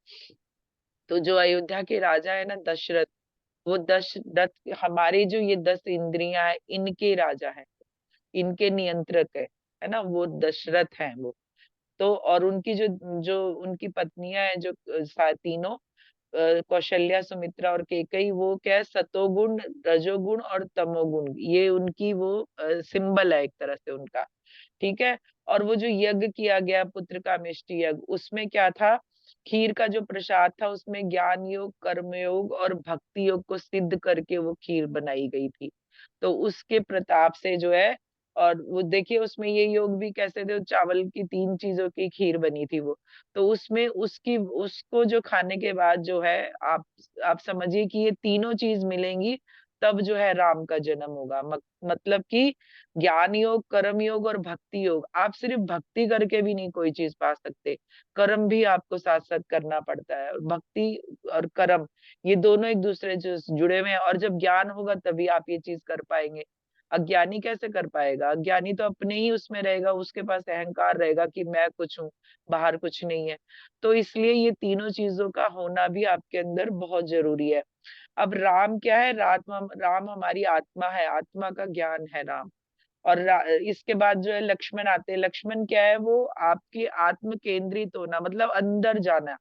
तो जो अयोध्या के राजा है ना, दशरथ, वो दशरथ हमारे जो ये 10 इंद्रियां है, इनके राजा है, इनके नियंत्रक है ना, वो दशरथ हैं वो। तो और उनकी जो जो उनकी पत्नियां हैं, जो तीनों, कौशल्या, सुमित्रा और कैकेयी, वो क्या है? सतोगुण, रजोगुण और तमोगुण, ये उनकी वो सिंबल है एक तरह से उनका। ठीक है। और वो जो यज्ञ किया गया, पुत्र का मिष्टि यज्ञ, उसमें क्या था? खीर का जो प्रसाद था, उसमें ज्ञान योग, कर्म योग और भक्ति योग को सिद्ध करके वो खीर बनाई गई थी। तो उसके प्रताप से जो है, और वो देखिए उसमें ये योग भी कैसे थे, चावल की 3 चीजों की खीर बनी थी वो। तो उसमें उसको जो खाने के बाद जो है, आप समझिए कि ये तीनों चीज मिलेंगी, तब जो है राम का जन्म होगा। मतलब कि ज्ञान योग, कर्म योग और भक्ति योग, आप सिर्फ भक्ति करके भी नहीं कोई चीज पा सकते, कर्म भी आपको साथ साथ करना पड़ता है। और भक्ति और कर्म, ये दोनों एक दूसरे से जुड़े हुए हैं। और जब ज्ञान होगा तभी आप ये चीज कर पाएंगे। अज्ञानी कैसे कर पाएगा? अज्ञानी तो अपने ही उसमें रहेगा, उसके पास अहंकार रहेगा कि मैं कुछ हूँ, बाहर कुछ नहीं है। तो इसलिए ये तीनों चीजों का होना भी आपके अंदर बहुत जरूरी है। अब राम क्या है? राम हमारी आत्मा है, आत्मा का ज्ञान है राम। और इसके बाद जो है लक्ष्मण आते हैं। लक्ष्मण क्या है? वो आपकी आत्म केंद्रित होना, मतलब अंदर जाना,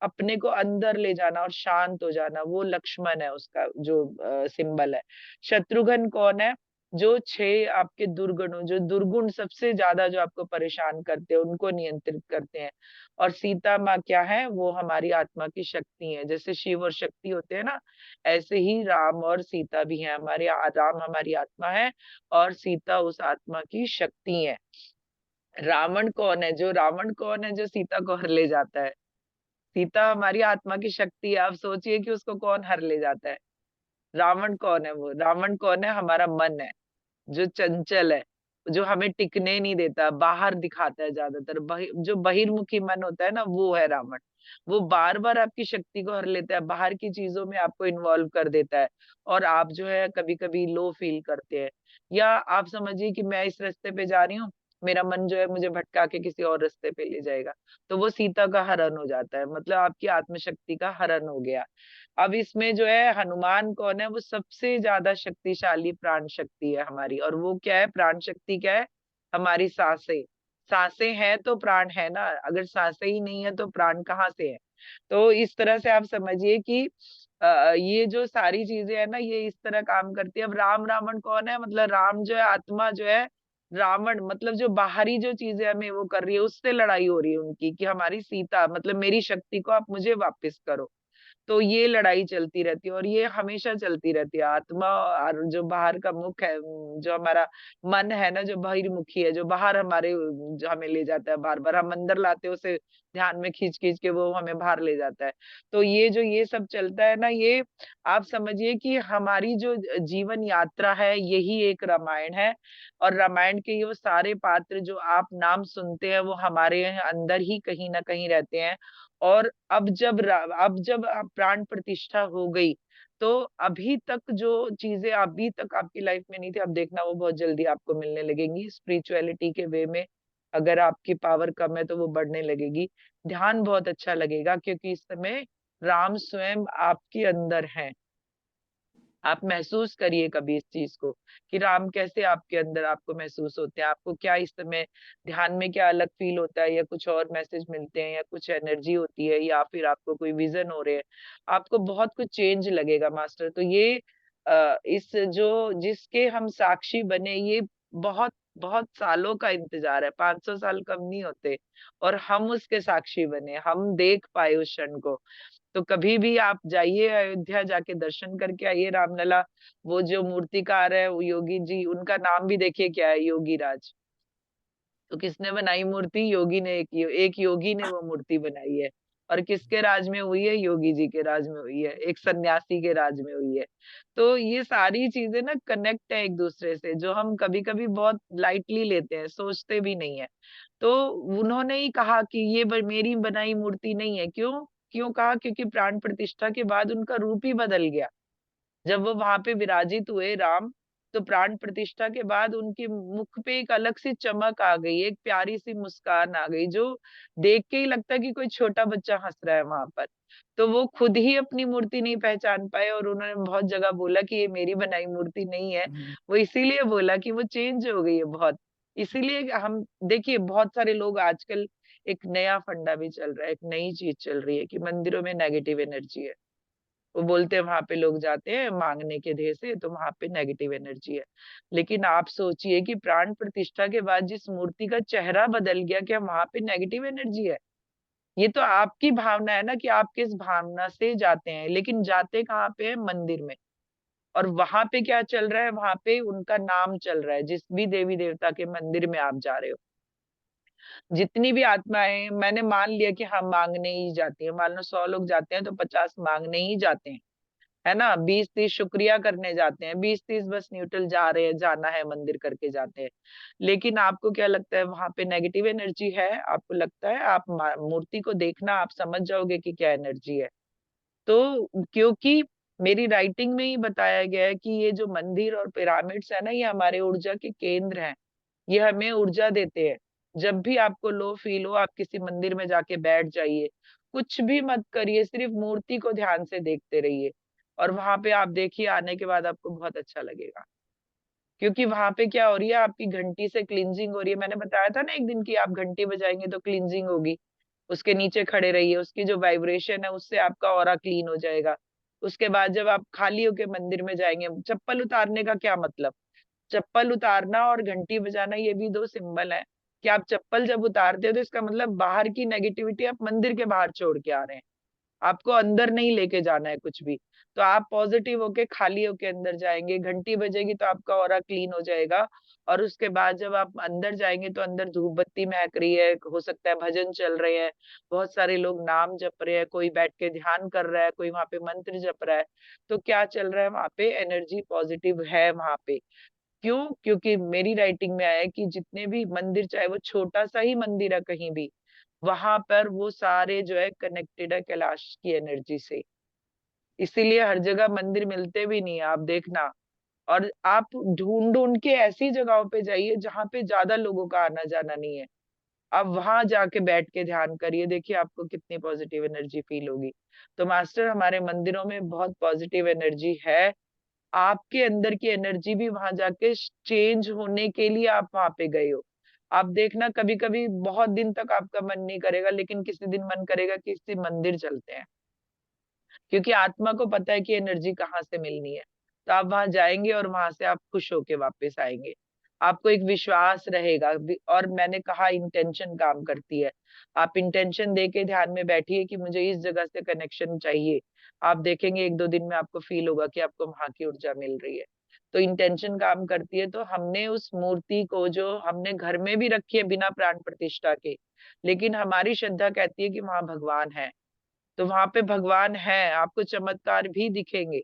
अपने को अंदर ले जाना और शांत हो जाना, वो लक्ष्मण है, उसका जो सिंबल है। शत्रुघ्न कौन है? जो 6 आपके दुर्गुण, जो दुर्गुण सबसे ज्यादा जो आपको परेशान करते हैं, उनको नियंत्रित करते हैं। और सीता माँ क्या है? वो हमारी आत्मा की शक्ति है। जैसे शिव और शक्ति होते हैं ना, ऐसे ही राम और सीता भी हैं हमारे। राम हमारी आत्मा है और सीता उस आत्मा की शक्ति है। रावण कौन है? जो सीता को हर ले जाता है। सीता हमारी आत्मा की शक्ति है। आप सोचिए कि उसको कौन हर ले जाता है? रावण कौन है? वो रावण कौन है? हमारा मन है, जो चंचल है, जो हमें टिकने नहीं देता, बाहर दिखाता है ज्यादातर। जो बहिर्मुखी मन होता है ना, वो है रावण। वो बार बार आपकी शक्ति को हर लेता है, बाहर की चीजों में आपको इन्वॉल्व कर देता है, और आप जो है कभी कभी लो फील करते हैं। या आप समझिए कि मैं इस रास्ते पे जा रही हूँ, मेरा मन जो है मुझे भटका के किसी और रास्ते पे ले जाएगा, तो वो सीता का हरण हो जाता है, मतलब आपकी आत्मशक्ति का हरण हो गया। अब इसमें जो है हनुमान कौन है? वो सबसे ज्यादा शक्तिशाली प्राण शक्ति है हमारी। और वो क्या है? प्राण शक्ति क्या है? हमारी सांसें। सांसें हैं तो प्राण है ना, अगर सांसें ही नहीं है तो प्राण कहाँ से है? तो इस तरह से आप समझिए कि ये जो सारी चीजें है ना, ये इस तरह काम करती है। अब राम रावण कौन है? मतलब राम जो है आत्मा जो है, रावण मतलब जो बाहरी जो चीजें हमें वो कर रही है, उससे लड़ाई हो रही है उनकी, कि हमारी सीता मतलब मेरी शक्ति को आप मुझे वापस करो। तो ये लड़ाई चलती रहती है और ये हमेशा चलती रहती है। आत्मा और जो बाहर का मुख है, जो हमारा मन है ना, जो बहिर्मुखी है, जो बाहर हमारे जो हमें ले जाता है, बार बार हम अंदर लाते हैं उसे, ध्यान में खींच खींच के वो हमें बाहर ले जाता है। तो ये जो ये सब चलता है ना, ये आप समझिए कि हमारी जो जीवन यात्रा है, यही एक रामायण है। और रामायण के ये वो सारे पात्र जो आप नाम सुनते हैं, वो हमारे अंदर ही कहीं ना कहीं रहते हैं। और अब जब प्राण प्रतिष्ठा हो गई, तो अभी तक जो चीजें अभी तक आपकी लाइफ में नहीं थी, अब देखना वो बहुत जल्दी आपको मिलने लगेंगी। स्पिरिचुअलिटी के वे में अगर आपकी पावर कम है तो वो बढ़ने लगेगी। ध्यान बहुत अच्छा लगेगा, क्योंकि इस समय राम स्वयं आपके अंदर है। आप महसूस करिए कभी इस चीज को, कि राम कैसे आपके अंदर आपको महसूस होते हैं। आपको क्या इस समय ध्यान में क्या अलग फील होता है, या कुछ और मैसेज मिलते हैं, या कुछ एनर्जी होती है, या फिर आपको कोई विजन हो रहे हैं। आपको बहुत कुछ चेंज लगेगा मास्टर। तो ये इस जो जिसके हम साक्षी बने, ये बहुत बहुत सालों का इंतजार है। 500 साल कम नहीं होते, और हम उसके साक्षी बने, हम देख पाए उस क्षण को। तो कभी भी आप जाइए अयोध्या, जाके दर्शन करके आइए रामलला। वो जो मूर्तिकार है, वो योगी जी, उनका नाम भी देखिए क्या है, योगी राज। तो किसने बनाई मूर्ति? योगी ने, एक योगी ने वो मूर्ति बनाई है। और किसके राज में हुई है? योगी जी के राज में हुई है, एक सन्यासी के राज में हुई है। तो ये सारी चीजें ना कनेक्ट है एक दूसरे से, जो हम कभी कभी बहुत लाइटली लेते हैं, सोचते भी नहीं है। तो उन्होंने ही कहा कि ये मेरी बनाई मूर्ति नहीं है। क्यों क्यों कहा? क्योंकि प्राण प्रतिष्ठा के बाद उनका रूप ही बदल गया। जब वो वहां पे विराजित हुए राम, तो प्राण प्रतिष्ठा के बाद उनके मुख पे एक अलग सी चमक आ गई, एक प्यारी सी मुस्कान आ गई, जो देख के ही लगता है कि कोई छोटा बच्चा हंस रहा है वहां पर। तो वो खुद ही अपनी मूर्ति नहीं पहचान पाए, और उन्होंने बहुत जगह बोला कि ये मेरी बनाई मूर्ति नहीं है। वो इसीलिए बोला कि वो चेंज हो गई है बहुत। इसीलिए हम देखिए, बहुत सारे लोग आजकल, एक नया फंडा भी चल रहा है, एक नई चीज चल रही है कि मंदिरों में नेगेटिव एनर्जी है। वो बोलते हैं वहां पे लोग जाते हैं मांगने के ध्येय से, तो वहां पे नेगेटिव एनर्जी है। लेकिन आप सोचिए कि प्राण प्रतिष्ठा के बाद जिस मूर्ति का चेहरा बदल गया, क्या वहां पे नेगेटिव एनर्जी है? ये तो आपकी भावना है ना, कि आप किस भावना से जाते हैं। लेकिन जाते कहाँ पे है? मंदिर में। और वहां पे क्या चल रहा है? वहां पे उनका नाम चल रहा है। जिस भी देवी देवता के मंदिर में आप जा रहे हो, जितनी भी आत्माएं, मैंने मान लिया कि हम मांगने ही जाती है। मान लो 100 लोग जाते हैं तो 50 मांगने ही जाते हैं, है ना। 20-30 शुक्रिया करने जाते हैं, 20-30 बस न्यूट्रल जा रहे हैं, जाना है मंदिर करके जाते हैं। लेकिन आपको क्या लगता है, वहां पे नेगेटिव एनर्जी है? आपको लगता है? आप मूर्ति को देखना, आप समझ जाओगे कि क्या एनर्जी है। तो क्योंकि मेरी राइटिंग में ही बताया गया है कि ये जो मंदिर और पिरामिड्स है ना, ये हमारे ऊर्जा के केंद्र हैं। ये हमें ऊर्जा देते हैं। जब भी आपको लो फील हो, आप किसी मंदिर में जाके बैठ जाइए, कुछ भी मत करिए, सिर्फ मूर्ति को ध्यान से देखते रहिए। और वहां पे आप देखिए, आने के बाद आपको बहुत अच्छा लगेगा। क्योंकि वहां पे क्या हो रही है, आपकी घंटी से क्लींजिंग हो रही है। मैंने बताया था ना एक दिन की, आप घंटी बजाएंगे तो क्लींजिंग होगी। उसके नीचे खड़े रहिए, उसकी जो वाइब्रेशन है उससे आपका ऑरा क्लीन हो जाएगा। उसके बाद जब आप खाली होके मंदिर में जाएंगे, चप्पल उतारने का क्या मतलब? चप्पल उतारना और घंटी बजाना, ये भी दो सिंबल है। कि आप चप्पल जब उतारते हो, तो इसका मतलब बाहर की नेगेटिविटी आप मंदिर के बाहर छोड़ के आ रहे हैं। आपको अंदर नहीं लेके जाना है कुछ भी। तो आप पॉजिटिव होके, खाली होके अंदर जाएंगे, घंटी बजेगी तो आपका ऑरा क्लीन हो जाएगा। और उसके बाद जब आप अंदर जाएंगे, तो अंदर धूप बत्ती महक रही है, हो सकता है भजन चल रहे हैं, बहुत सारे लोग नाम जप रहे हैं, कोई बैठ के ध्यान कर रहा है, कोई वहां पे मंत्र जप रहा है। तो क्या चल रहा है वहां पे? एनर्जी पॉजिटिव है वहां पे। क्यों? क्योंकि मेरी राइटिंग में आया है कि जितने भी मंदिर, चाहे वो छोटा सा ही मंदिर है कहीं भी, वहां पर वो सारे जो है कनेक्टेड है कैलाश की एनर्जी से। इसीलिए हर जगह मंदिर मिलते भी नहीं है, आप देखना। और आप ढूंढ ढूंढ के ऐसी जगहों पे जाइए जहां पे ज्यादा लोगों का आना जाना नहीं है। आप वहां जाके बैठ के ध्यान करिए, देखिए आपको कितनी पॉजिटिव एनर्जी फील होगी। तो मास्टर, हमारे मंदिरों में बहुत पॉजिटिव एनर्जी है। आपके अंदर की एनर्जी भी वहां जाके चेंज होने के लिए आप वहां पे गए हो। आप देखना, कभी कभी बहुत दिन तक आपका मन नहीं करेगा, लेकिन किसी दिन मन करेगा कि किसी मंदिर चलते हैं। क्योंकि आत्मा को पता है कि एनर्जी कहाँ से मिलनी है। तो आप वहां जाएंगे और वहां से आप खुश होके वापस आएंगे। आपको एक विश्वास रहेगा और मैंने कहा इंटेंशन काम करती है। आप इंटेंशन दे के ध्यान में बैठिए कि मुझे इस जगह से कनेक्शन चाहिए। आप देखेंगे 1-2 दिन में आपको फील होगा कि आपको वहां की ऊर्जा मिल रही है। तो इंटेंशन काम करती है। तो हमने उस मूर्ति को जो हमने घर में भी रखी है बिना प्राण प्रतिष्ठा के, लेकिन हमारी श्रद्धा कहती है कि वहां भगवान है, तो वहां पे भगवान है, आपको चमत्कार भी दिखेंगे,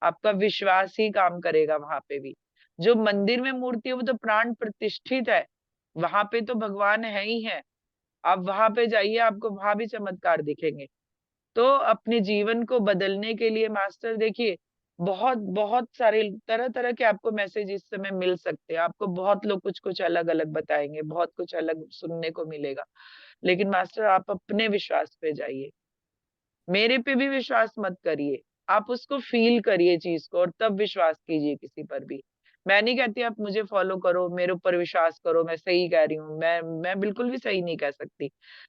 आपका विश्वास ही काम करेगा वहां पे भी। जो मंदिर में मूर्ति है वो तो प्राण प्रतिष्ठित है, वहां पे तो भगवान है ही है। आप वहां पे जाइए, आपको वहां भी चमत्कार दिखेंगे। तो अपने जीवन को बदलने के लिए मास्टर देखिए, बहुत बहुत सारे तरह तरह के आपको मैसेज इस समय मिल सकते हैं। आपको बहुत लोग कुछ कुछ अलग अलग बताएंगे, बहुत कुछ अलग सुनने को मिलेगा, लेकिन मास्टर आप अपने विश्वास पे जाइए, मेरे पे भी विश्वास मत करिए। आप उसको फील करिए चीज को और तब विश्वास कीजिए किसी पर भी। मैं नहीं कहती आप मुझे फॉलो करो, मेरे ऊपर विश्वास करो, मैं सही कह रही हूँ। मैं बिल्कुल भी सही नहीं कह सकती,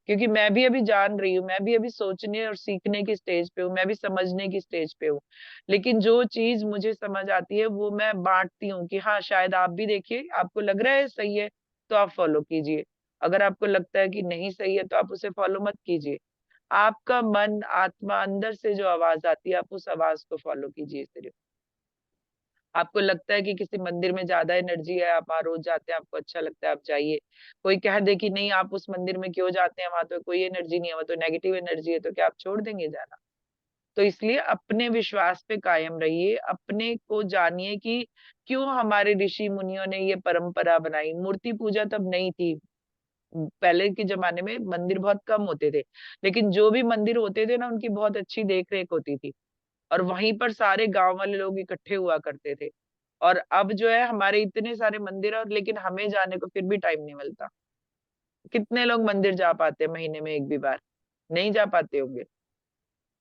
क्योंकि मैं भी अभी जान रही हूँ, मैं भी अभी सोचने और सीखने की स्टेज पे हूँ, मैं भी समझने की स्टेज पे हूँ। लेकिन जो चीज मुझे समझ आती है वो मैं बांटती हूँ कि हाँ शायद आप भी देखिए, आपको लग रहा है सही है तो आप फॉलो कीजिए, अगर आपको लगता है कि नहीं सही है तो आप उसे फॉलो मत कीजिए। आपका मन आत्मा अंदर से जो आवाज आती है, आप उस आवाज को फॉलो कीजिए सिर्फ। आपको लगता है कि किसी मंदिर में ज्यादा एनर्जी है, आप वहां रोज जाते हैं, आपको अच्छा लगता है, आप जाइए। कोई कह दे कि नहीं आप उस मंदिर में क्यों जाते हैं, वहां तो कोई एनर्जी नहीं है, वहां तो नेगेटिव एनर्जी है, तो क्या आप छोड़ देंगे जाना? तो इसलिए अपने विश्वास पे कायम रहिए, अपने को जानिए कि क्यों हमारे ऋषि मुनियों ने ये परंपरा बनाई। मूर्ति पूजा तब नहीं थी, पहले के जमाने में मंदिर बहुत कम होते थे, लेकिन जो भी मंदिर होते थे ना उनकी बहुत अच्छी देख रेख होती थी, और वहीं पर सारे गांव वाले लोग इकट्ठे हुआ करते थे। और अब जो है हमारे इतने सारे मंदिर है, और लेकिन हमें जाने को फिर भी टाइम नहीं मिलता। कितने लोग मंदिर जा पाते हैं महीने में एक भी बार? नहीं जा पाते होंगे।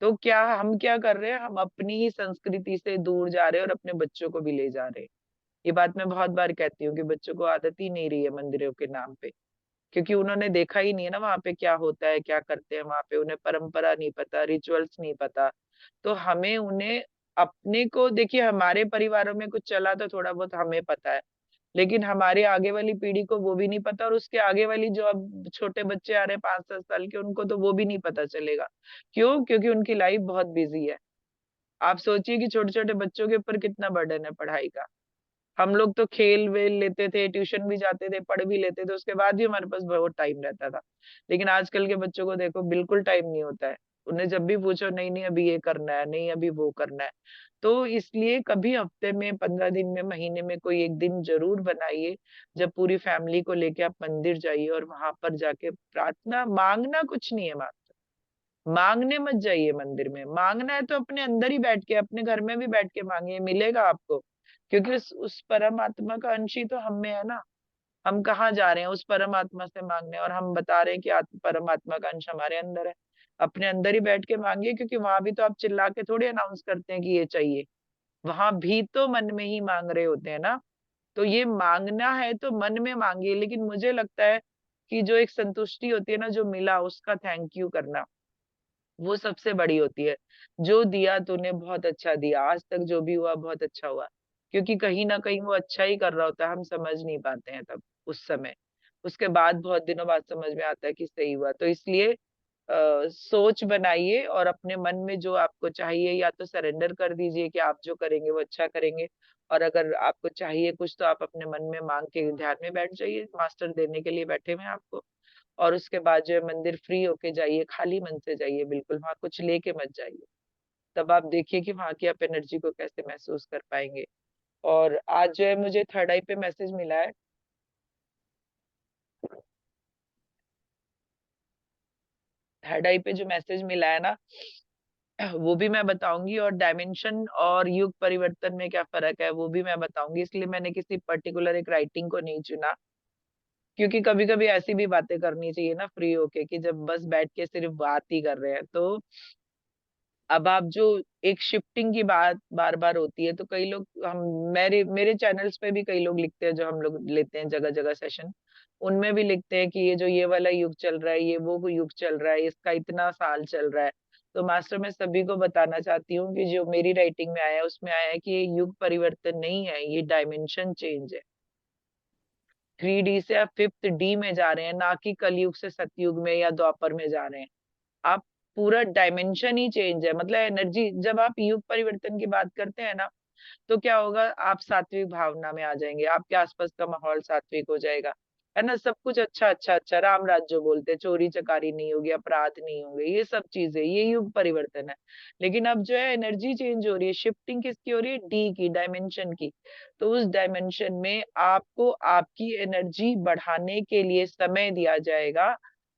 तो क्या हम क्या कर रहे हैं, हम अपनी ही संस्कृति से दूर जा रहे हैं और अपने बच्चों को भी ले जा रहे हैं। ये बात मैं बहुत बार कहती हूँ कि बच्चों को आदत ही नहीं रही है मंदिरों के नाम पे, क्योंकि उन्होंने देखा ही नहीं है ना वहां पे क्या होता है, क्या करते हैं वहां पे, उन्हें परंपरा नहीं पता, रिचुअल्स नहीं पता। तो हमें उन्हें अपने को देखिए, हमारे परिवारों में कुछ चला तो थोड़ा बहुत हमें पता है, लेकिन हमारे आगे वाली पीढ़ी को वो भी नहीं पता, और उसके आगे वाली जो अब छोटे बच्चे आ रहे हैं 5-7 साल के, उनको तो वो भी नहीं पता चलेगा। क्यों? क्योंकि उनकी लाइफ बहुत बिजी है। आप सोचिए कि छोटे छोटे बच्चों के ऊपर कितना बर्डन है पढ़ाई का। हम लोग तो खेल वेल लेते थे, ट्यूशन भी जाते थे, पढ़ भी लेते थे, उसके बाद भी हमारे पास बहुत टाइम रहता था। लेकिन आजकल के बच्चों को देखो, बिल्कुल टाइम नहीं होता है। उन्हें जब भी पूछो, नहीं नहीं अभी ये करना है, नहीं अभी वो करना है। तो इसलिए कभी हफ्ते में, 15 दिन में, महीने में कोई एक दिन जरूर बनाइए, जब पूरी फैमिली को लेके आप मंदिर जाइए और वहां पर जाके प्रार्थना, मांगना कुछ नहीं है मात्र, मांगने मत जाइए मंदिर में। मांगना है तो अपने अंदर ही बैठ के, अपने घर में भी बैठ के मांगिए, मिलेगा आपको। क्योंकि उस परमात्मा का अंश ही तो हम में है ना। हम कहाँ जा रहे हैं उस परमात्मा से मांगने, और हम बता रहे हैं कि परमात्मा का अंश हमारे अंदर है। अपने अंदर ही बैठ के मांगिए, क्योंकि वहां भी तो आप चिल्ला के थोड़ी अनाउंस करते हैं कि ये चाहिए, वहां भी तो मन में ही मांग रहे होते हैं ना। तो ये मांगना है तो मन में मांगिए, लेकिन मुझे लगता है कि जो एक संतुष्टि होती है ना, जो मिला उसका थैंक यू करना, वो सबसे बड़ी होती है। जो दिया तूने बहुत अच्छा दिया, आज तक जो भी हुआ बहुत अच्छा हुआ। क्योंकि कहीं ना कहीं वो अच्छा ही कर रहा होता है, हम समझ नहीं पाते हैं तब उस समय। उसके बाद बहुत दिनों बाद समझ में आता है कि सही हुआ। तो इसलिए सोच बनाइए और अपने मन में जो आपको चाहिए, या तो सरेंडर कर दीजिए कि आप जो करेंगे वो अच्छा करेंगे। और अगर आपको चाहिए कुछ, तो आप अपने मन में मांग के ध्यान में बैठ जाइए, मास्टर देने के लिए बैठे हुए हैं आपको। और उसके बाद जो है मंदिर फ्री होके जाइए, खाली मन से जाइए, बिल्कुल वहां कुछ लेके मत जाइए। तब आप देखिए कि वहां की आप एनर्जी को कैसे महसूस कर पाएंगे। और आज जो है मुझे थर्ड आई पे मैसेज मिला है, थर्ड आई पे जो मैसेज मिला है ना, वो भी मैं बताऊंगी, और डायमेंशन और युग परिवर्तन में क्या फर्क है वो भी मैं बताऊंगी। इसलिए मैंने किसी पर्टिकुलर एक राइटिंग को नहीं चुना, क्योंकि कभी कभी ऐसी भी बातें करनी चाहिए ना फ्री होके, कि जब बस बैठ के सिर्फ बात ही कर रहे हैं। तो अब आप जो एक शिफ्टिंग की बात बार बार होती है, तो कई लोग, हम मेरे मेरे चैनल्स पे भी कई लोग लिखते हैं, जो हम लोग लेते हैं जगह जगह सेशन, उनमें भी लिखते हैं कि ये जो ये वाला युग चल रहा है, ये वो युग चल रहा है, इसका इतना साल चल रहा है। तो मास्टर मैं सभी को बताना चाहती हूँ कि जो मेरी राइटिंग में आया है उसमें आया है कि ये युग परिवर्तन नहीं है, ये डायमेंशन चेंज है। 3D से आप 5th D में जा रहे हैं, ना कि कलयुग से सतयुग में या द्वापर में जा रहे हैं। आप पूरा डायमेंशन ही चेंज है, मतलब एनर्जी। जब आप युग परिवर्तन की बात करते हैं ना, तो क्या होगा, आप सात्विक भावना में आ जाएंगे, आपके आसपास का माहौल सात्विक हो जाएगा, है ना। सब कुछ अच्छा अच्छा अच्छा, राम राज्य बोलते हैं, चोरी चकारी नहीं होगी, अपराध नहीं होंगे, ये सब चीजें, ये युग परिवर्तन है। लेकिन अब जो है एनर्जी चेंज हो रही है, शिफ्टिंग किसकी हो रही है, डी की, डायमेंशन की। तो उस डायमेंशन में आपको आपकी एनर्जी बढ़ाने के लिए समय दिया जाएगा,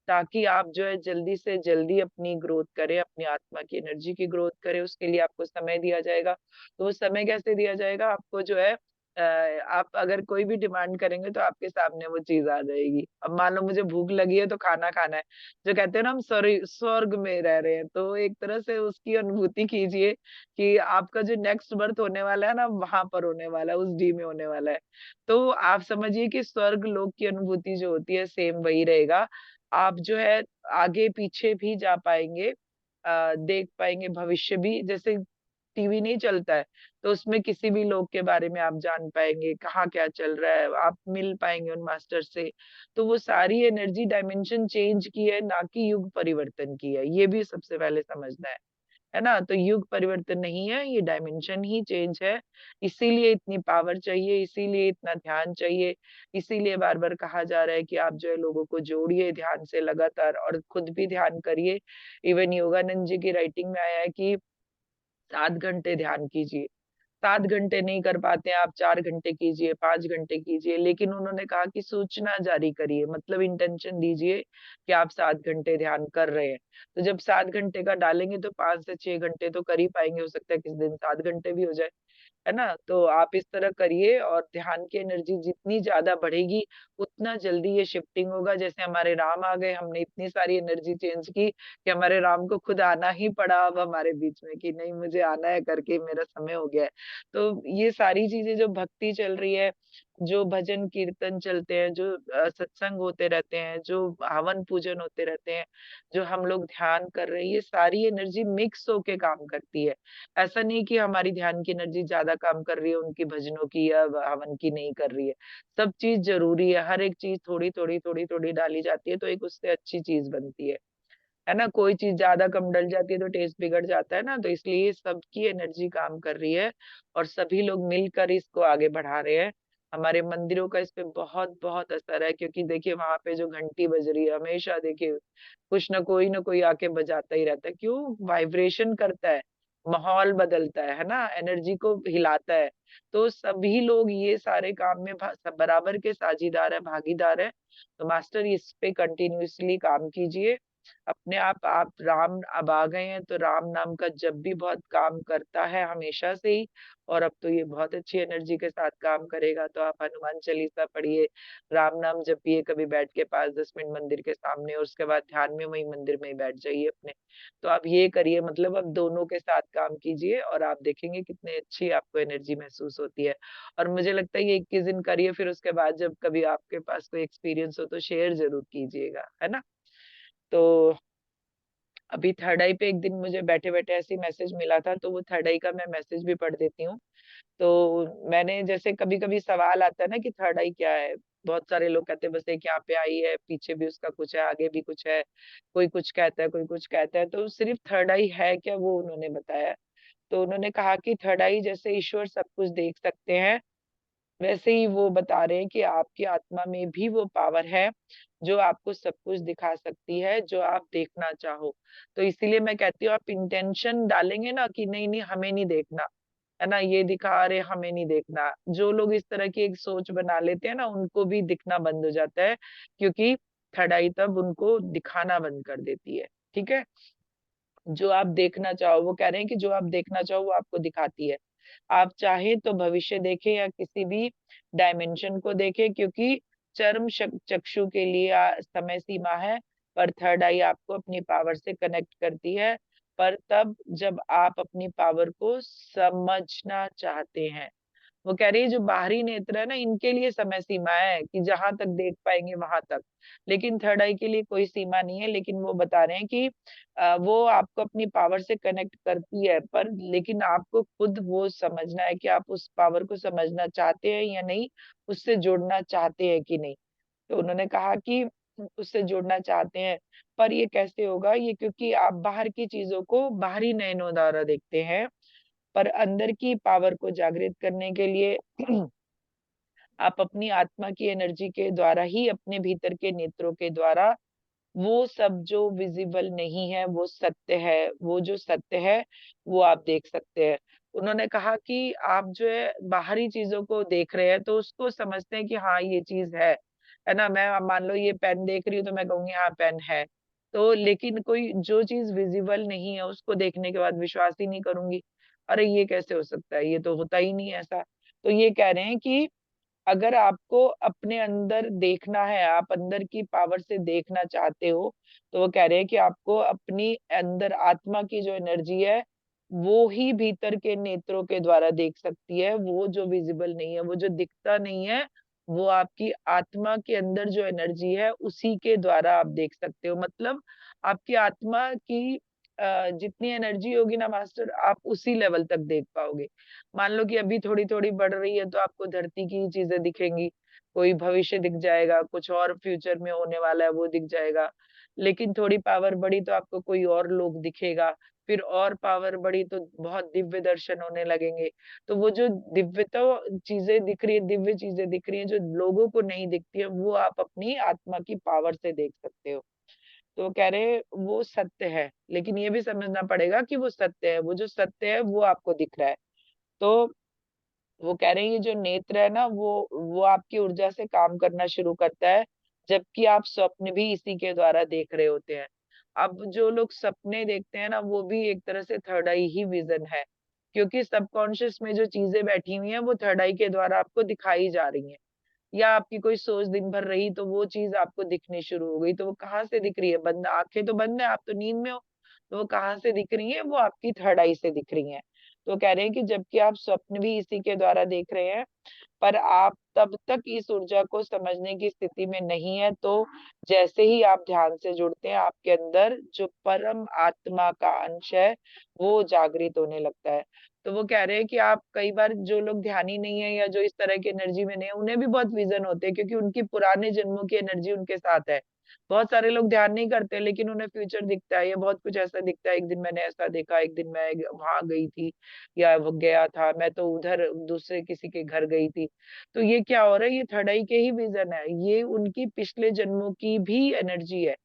ताकि आप जो है जल्दी से जल्दी अपनी ग्रोथ करें, अपनी आत्मा की एनर्जी की ग्रोथ करें, उसके लिए आपको समय दिया जाएगा। तो वो समय कैसे दिया जाएगा आपको, जो है आप अगर कोई भी डिमांड करेंगे तो आपके सामने वो चीज आ जाएगी। अब मान लो मुझे भूख लगी है तो खाना खाना है, जो कहते हैं ना हम स्वर्ग में रह रहे हैं, तो एक तरह से उसकी अनुभूति कीजिए कि आपका जो नेक्स्ट बर्थ होने वाला है ना, वहां पर होने वाला है, उस डी में होने वाला है। तो आप समझिए कि स्वर्ग लोक की अनुभूति जो होती है सेम वही रहेगा। आप जो है आगे पीछे भी जा पाएंगे, देख पाएंगे भविष्य भी। जैसे टीवी नहीं चलता है, तो उसमें किसी भी लोग के बारे में आप जान पाएंगे, कहाँ क्या चल रहा है, आप मिल पाएंगे उन मास्टर से। तो वो सारी एनर्जी डायमेंशन चेंज की है, ना कि युग परिवर्तन की है, ये भी सबसे पहले समझना है ना। तो युग परिवर्तन नहीं है, ये डायमेंशन ही चेंज है। इसीलिए इतनी पावर चाहिए, इसीलिए इतना ध्यान चाहिए, इसीलिए बार बार कहा जा रहा है कि आप जो है लोगों को जोड़िए ध्यान से लगातार, और खुद भी ध्यान करिए। इवन योगानंद जी की राइटिंग में आया है कि 7 घंटे ध्यान कीजिए। 7 घंटे नहीं कर पाते हैं आप, 4 घंटे कीजिए, 5 घंटे कीजिए, लेकिन उन्होंने कहा कि सूचना जारी करिए, मतलब इंटेंशन दीजिए कि आप 7 घंटे ध्यान कर रहे हैं। तो जब 7 घंटे का डालेंगे तो 5 से 6 घंटे तो कर ही पाएंगे, हो सकता है किस दिन 7 घंटे भी हो जाए, है ना। तो आप इस तरह करिए, और ध्यान की एनर्जी जितनी ज्यादा बढ़ेगी उतना जल्दी ये शिफ्टिंग होगा। जैसे हमारे राम आ गए, हमने इतनी सारी एनर्जी चेंज की कि हमारे राम को खुद आना ही पड़ा अब हमारे बीच में, कि नहीं मुझे आना है करके, मेरा समय हो गया है। तो ये सारी चीजें जो भक्ति चल रही है, जो भजन कीर्तन चलते हैं, जो सत्संग होते रहते हैं, जो हवन पूजन होते रहते हैं, जो हम लोग ध्यान कर रहे हैं, ये सारी एनर्जी मिक्स होके काम करती है। ऐसा नहीं कि हमारी ध्यान की एनर्जी ज्यादा काम कर रही है, उनकी भजनों की या हवन की नहीं कर रही है। सब चीज जरूरी है, हर एक चीज थोड़ी थोड़ी थोड़ी थोड़ी डाली जाती है, तो एक उससे अच्छी चीज बनती है ना। कोई चीज ज्यादा कम डल जाती है तो टेस्ट बिगड़ जाता है ना। तो इसलिए सबकी एनर्जी काम कर रही है, और सभी लोग मिलकर इसको आगे बढ़ा रहे हैं। हमारे मंदिरों का इस पे बहुत बहुत असर है, क्योंकि देखिए वहां पे जो घंटी बज रही है, हमेशा देखिए कुछ ना कोई आके बजाता ही रहता है। क्यों, वाइब्रेशन करता है, माहौल बदलता है ना, एनर्जी को हिलाता है। तो सभी लोग ये सारे काम में सब बराबर के साझीदार है, भागीदार है। तो मास्टर इस पे कंटिन्यूअसली काम कीजिए। अपने आप राम अब आ गए हैं, तो राम नाम का जब भी बहुत काम करता है हमेशा से ही, और अब तो ये बहुत अच्छी एनर्जी के साथ काम करेगा। तो आप हनुमान चालीसा पढ़िए, राम नाम जपिए, कभी बैठ के 5-10 मिनट मंदिर के सामने, और उसके बाद ध्यान में वही मंदिर में ही बैठ जाइए अपने। तो आप ये करिए, मतलब अब दोनों के साथ काम कीजिए, और आप देखेंगे कितनी अच्छी आपको एनर्जी महसूस होती है। और मुझे लगता है ये 21 दिन करिए, फिर उसके बाद जब कभी आपके पास कोई एक्सपीरियंस हो तो शेयर जरूर कीजिएगा, है ना। तो अभी थर्ड आई पे एक दिन मुझे बैठे बैठे ऐसे मैसेज मिला था, तो वो थर्ड आई का मैं मैसेज भी पढ़ देती हूँ। तो मैंने, जैसे कभी कभी सवाल आता है ना कि थर्ड आई क्या है, बहुत सारे लोग कहते हैं बस एक यहाँ पे आई है, पीछे भी उसका कुछ है, आगे भी कुछ है, कोई कुछ कहता है, कोई कुछ कहता है। तो सिर्फ थर्ड आई है क्या, वो उन्होंने बताया। तो उन्होंने कहा कि थर्ड आई जैसे ईश्वर सब कुछ देख सकते हैं, वैसे ही वो बता रहे हैं कि आपकी आत्मा में भी वो पावर है जो आपको सब कुछ दिखा सकती है, जो आप देखना चाहो। तो इसीलिए मैं कहती हूँ, आप इंटेंशन डालेंगे ना कि नहीं नहीं हमें नहीं देखना, है ना, ये दिखा रहे हमें नहीं देखना। जो लोग इस तरह की एक सोच बना लेते हैं ना, उनको भी दिखना बंद हो जाता है, क्योंकि थर्ड आई तब उनको दिखाना बंद कर देती है। ठीक है, जो आप देखना चाहो, वो कह रहे हैं कि जो आप देखना चाहो वो आपको दिखाती है। आप चाहे तो भविष्य देखें या किसी भी डायमेंशन को देखें, क्योंकि चर्म चक्षु के लिए समय सीमा है, पर थर्ड आई आपको अपनी पावर से कनेक्ट करती है, पर तब जब आप अपनी पावर को समझना चाहते हैं। वो कह रही है जो बाहरी नेत्र है ना, इनके लिए समय सीमा है कि जहां तक देख पाएंगे वहां तक, लेकिन थर्ड आई के लिए कोई सीमा नहीं है। लेकिन वो बता रहे हैं कि वो आपको अपनी पावर से कनेक्ट करती है, पर लेकिन आपको खुद वो समझना है कि आप उस पावर को समझना चाहते हैं या नहीं, उससे जुड़ना चाहते हैं कि नहीं। तो उन्होंने कहा कि उससे जुड़ना चाहते हैं, पर ये कैसे होगा, ये क्योंकि आप बाहर की चीजों को बाहरी नयनों द्वारा देखते हैं, पर अंदर की पावर को जागृत करने के लिए आप अपनी आत्मा की एनर्जी के द्वारा ही, अपने भीतर के नेत्रों के द्वारा, वो सब जो विजिबल नहीं है वो सत्य है, वो जो सत्य है वो आप देख सकते हैं। उन्होंने कहा कि आप जो है बाहरी चीजों को देख रहे हैं तो उसको समझते हैं कि हाँ ये चीज है ना। मैं अब मान लो ये पेन देख रही हूँ तो मैं कहूंगी हाँ पेन है। तो लेकिन कोई जो चीज विजिबल नहीं है उसको देखने के बाद विश्वास ही नहीं करूंगी, अरे ये कैसे हो सकता है, ये तो होता ही नहीं है ऐसा। तो ये कह रहे हैं कि अगर आपको अपने अंदर देखना है, आप अंदर की पावर से देखना चाहते हो, तो वो कह रहे हैं कि आपको अपनी अंदर आत्मा की जो एनर्जी है, वो ही भीतर के नेत्रों के द्वारा देख सकती है। वो जो विजिबल नहीं है, वो जो दिखता नहीं है, वो आपकी आत्मा के अंदर जो एनर्जी है, उसी के द्वारा आप देख सकते हो। मतलब आपकी आत्मा की जितनी एनर्जी होगी ना मास्टर, आप उसी लेवल तक देख पाओगे। मान लो कि अभी थोड़ी थोड़ी बढ़ रही है तो आपको धरती की चीजें दिखेंगी, कोई भविष्य दिख जाएगा, कुछ और फ्यूचर में होने वाला है वो दिख जाएगा। लेकिन थोड़ी पावर बढ़ी तो आपको कोई और लोग दिखेगा, फिर और पावर बढ़ी तो बहुत दिव्य दर्शन होने लगेंगे। तो वो जो दिव्यता चीजें दिख रही है, दिव्य चीजें दिख रही है जो लोगों को नहीं दिखती है, वो आप अपनी आत्मा की पावर से देख सकते हो। तो कह रहे वो सत्य है, लेकिन ये भी समझना पड़ेगा कि वो सत्य है, वो जो सत्य है वो आपको दिख रहा है। तो वो कह रहे हैं ये जो नेत्र है ना, वो आपकी ऊर्जा से काम करना शुरू करता है, जबकि आप स्वप्न भी इसी के द्वारा देख रहे होते हैं। अब जो लोग सपने देखते हैं ना, वो भी एक तरह से थर्ड आई ही विजन है, क्योंकि सबकॉन्शियस में जो चीजें बैठी हुई हैं वो थर्ड आई के द्वारा आपको दिखाई जा रही हैं। या आपकी कोई सोच दिन भर रही तो वो चीज आपको दिखनी शुरू हो गई, तो वो कहाँ से दिख रही है, बंद आंखें तो बंद है, आप तो नींद में हो, तो वो कहाँ से दिख रही है, वो आपकी थर्ड आई से दिख रही है। तो कह रहे हैं कि जबकि आप स्वप्न भी इसी के द्वारा देख रहे हैं, पर आप तब तक इस ऊर्जा को समझने की स्थिति में नहीं है। तो जैसे ही आप ध्यान से जुड़ते हैं, आपके अंदर जो परम आत्मा का अंश है वो जागृत होने लगता है। तो वो कह रहे हैं कि आप कई बार, जो लोग ध्यानी नहीं है या जो इस तरह की एनर्जी में नहीं है, उन्हें भी बहुत विजन होते हैं, क्योंकि उनकी पुराने जन्मों की एनर्जी उनके साथ है। बहुत सारे लोग ध्यान नहीं करते लेकिन उन्हें फ्यूचर दिखता है, या बहुत कुछ ऐसा दिखता है, एक दिन मैंने ऐसा देखा, एक दिन मैं वहां गई थी, या वो गया था, मैं तो उधर दूसरे किसी के घर गई थी। तो ये क्या हो रहा है, ये थर्ड आई के ही विजन है, ये उनकी पिछले जन्मों की भी एनर्जी है।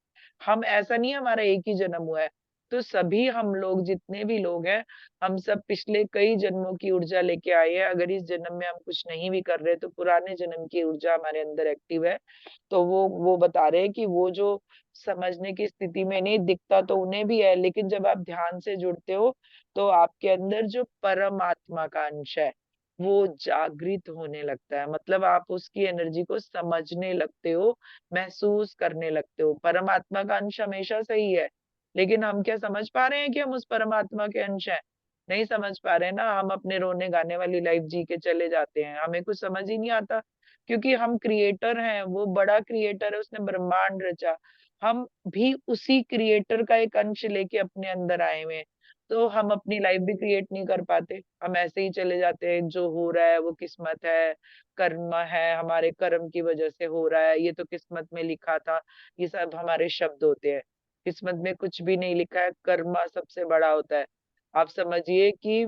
हम ऐसा नहीं है हमारा एक ही जन्म हुआ है। तो सभी हम लोग, जितने भी लोग हैं, हम सब पिछले कई जन्मों की ऊर्जा लेके आए हैं। अगर इस जन्म में हम कुछ नहीं भी कर रहे तो पुराने जन्म की ऊर्जा हमारे अंदर एक्टिव है। तो वो बता रहे हैं कि वो जो समझने की स्थिति में नहीं दिखता तो उन्हें भी है, लेकिन जब आप ध्यान से जुड़ते हो तो आपके अंदर जो परमात्मा का अंश है वो जागृत होने लगता है। मतलब आप उसकी एनर्जी को समझने लगते हो, महसूस करने लगते हो। परमात्मा का अंश हमेशा सही है, लेकिन हम क्या समझ पा रहे हैं कि हम उस परमात्मा के अंश हैं? नहीं समझ पा रहे ना। हम अपने रोने गाने वाली लाइफ जी के चले जाते हैं, हमें कुछ समझ ही नहीं आता, क्योंकि हम क्रिएटर हैं, वो बड़ा क्रिएटर है, उसने ब्रह्मांड रचा। हम भी उसी क्रिएटर का एक अंश लेके अपने अंदर आए हुए हैं। तो हम अपनी लाइफ भी क्रिएट नहीं कर पाते, हम ऐसे ही चले जाते हैं। जो हो रहा है वो किस्मत है, कर्म है, हमारे कर्म की वजह से हो रहा है, ये तो किस्मत में लिखा था। ये सब हमारे शब्द होते हैं, किस्मत में कुछ भी नहीं लिखा है, कर्मा सबसे बड़ा होता है। आप समझिए कि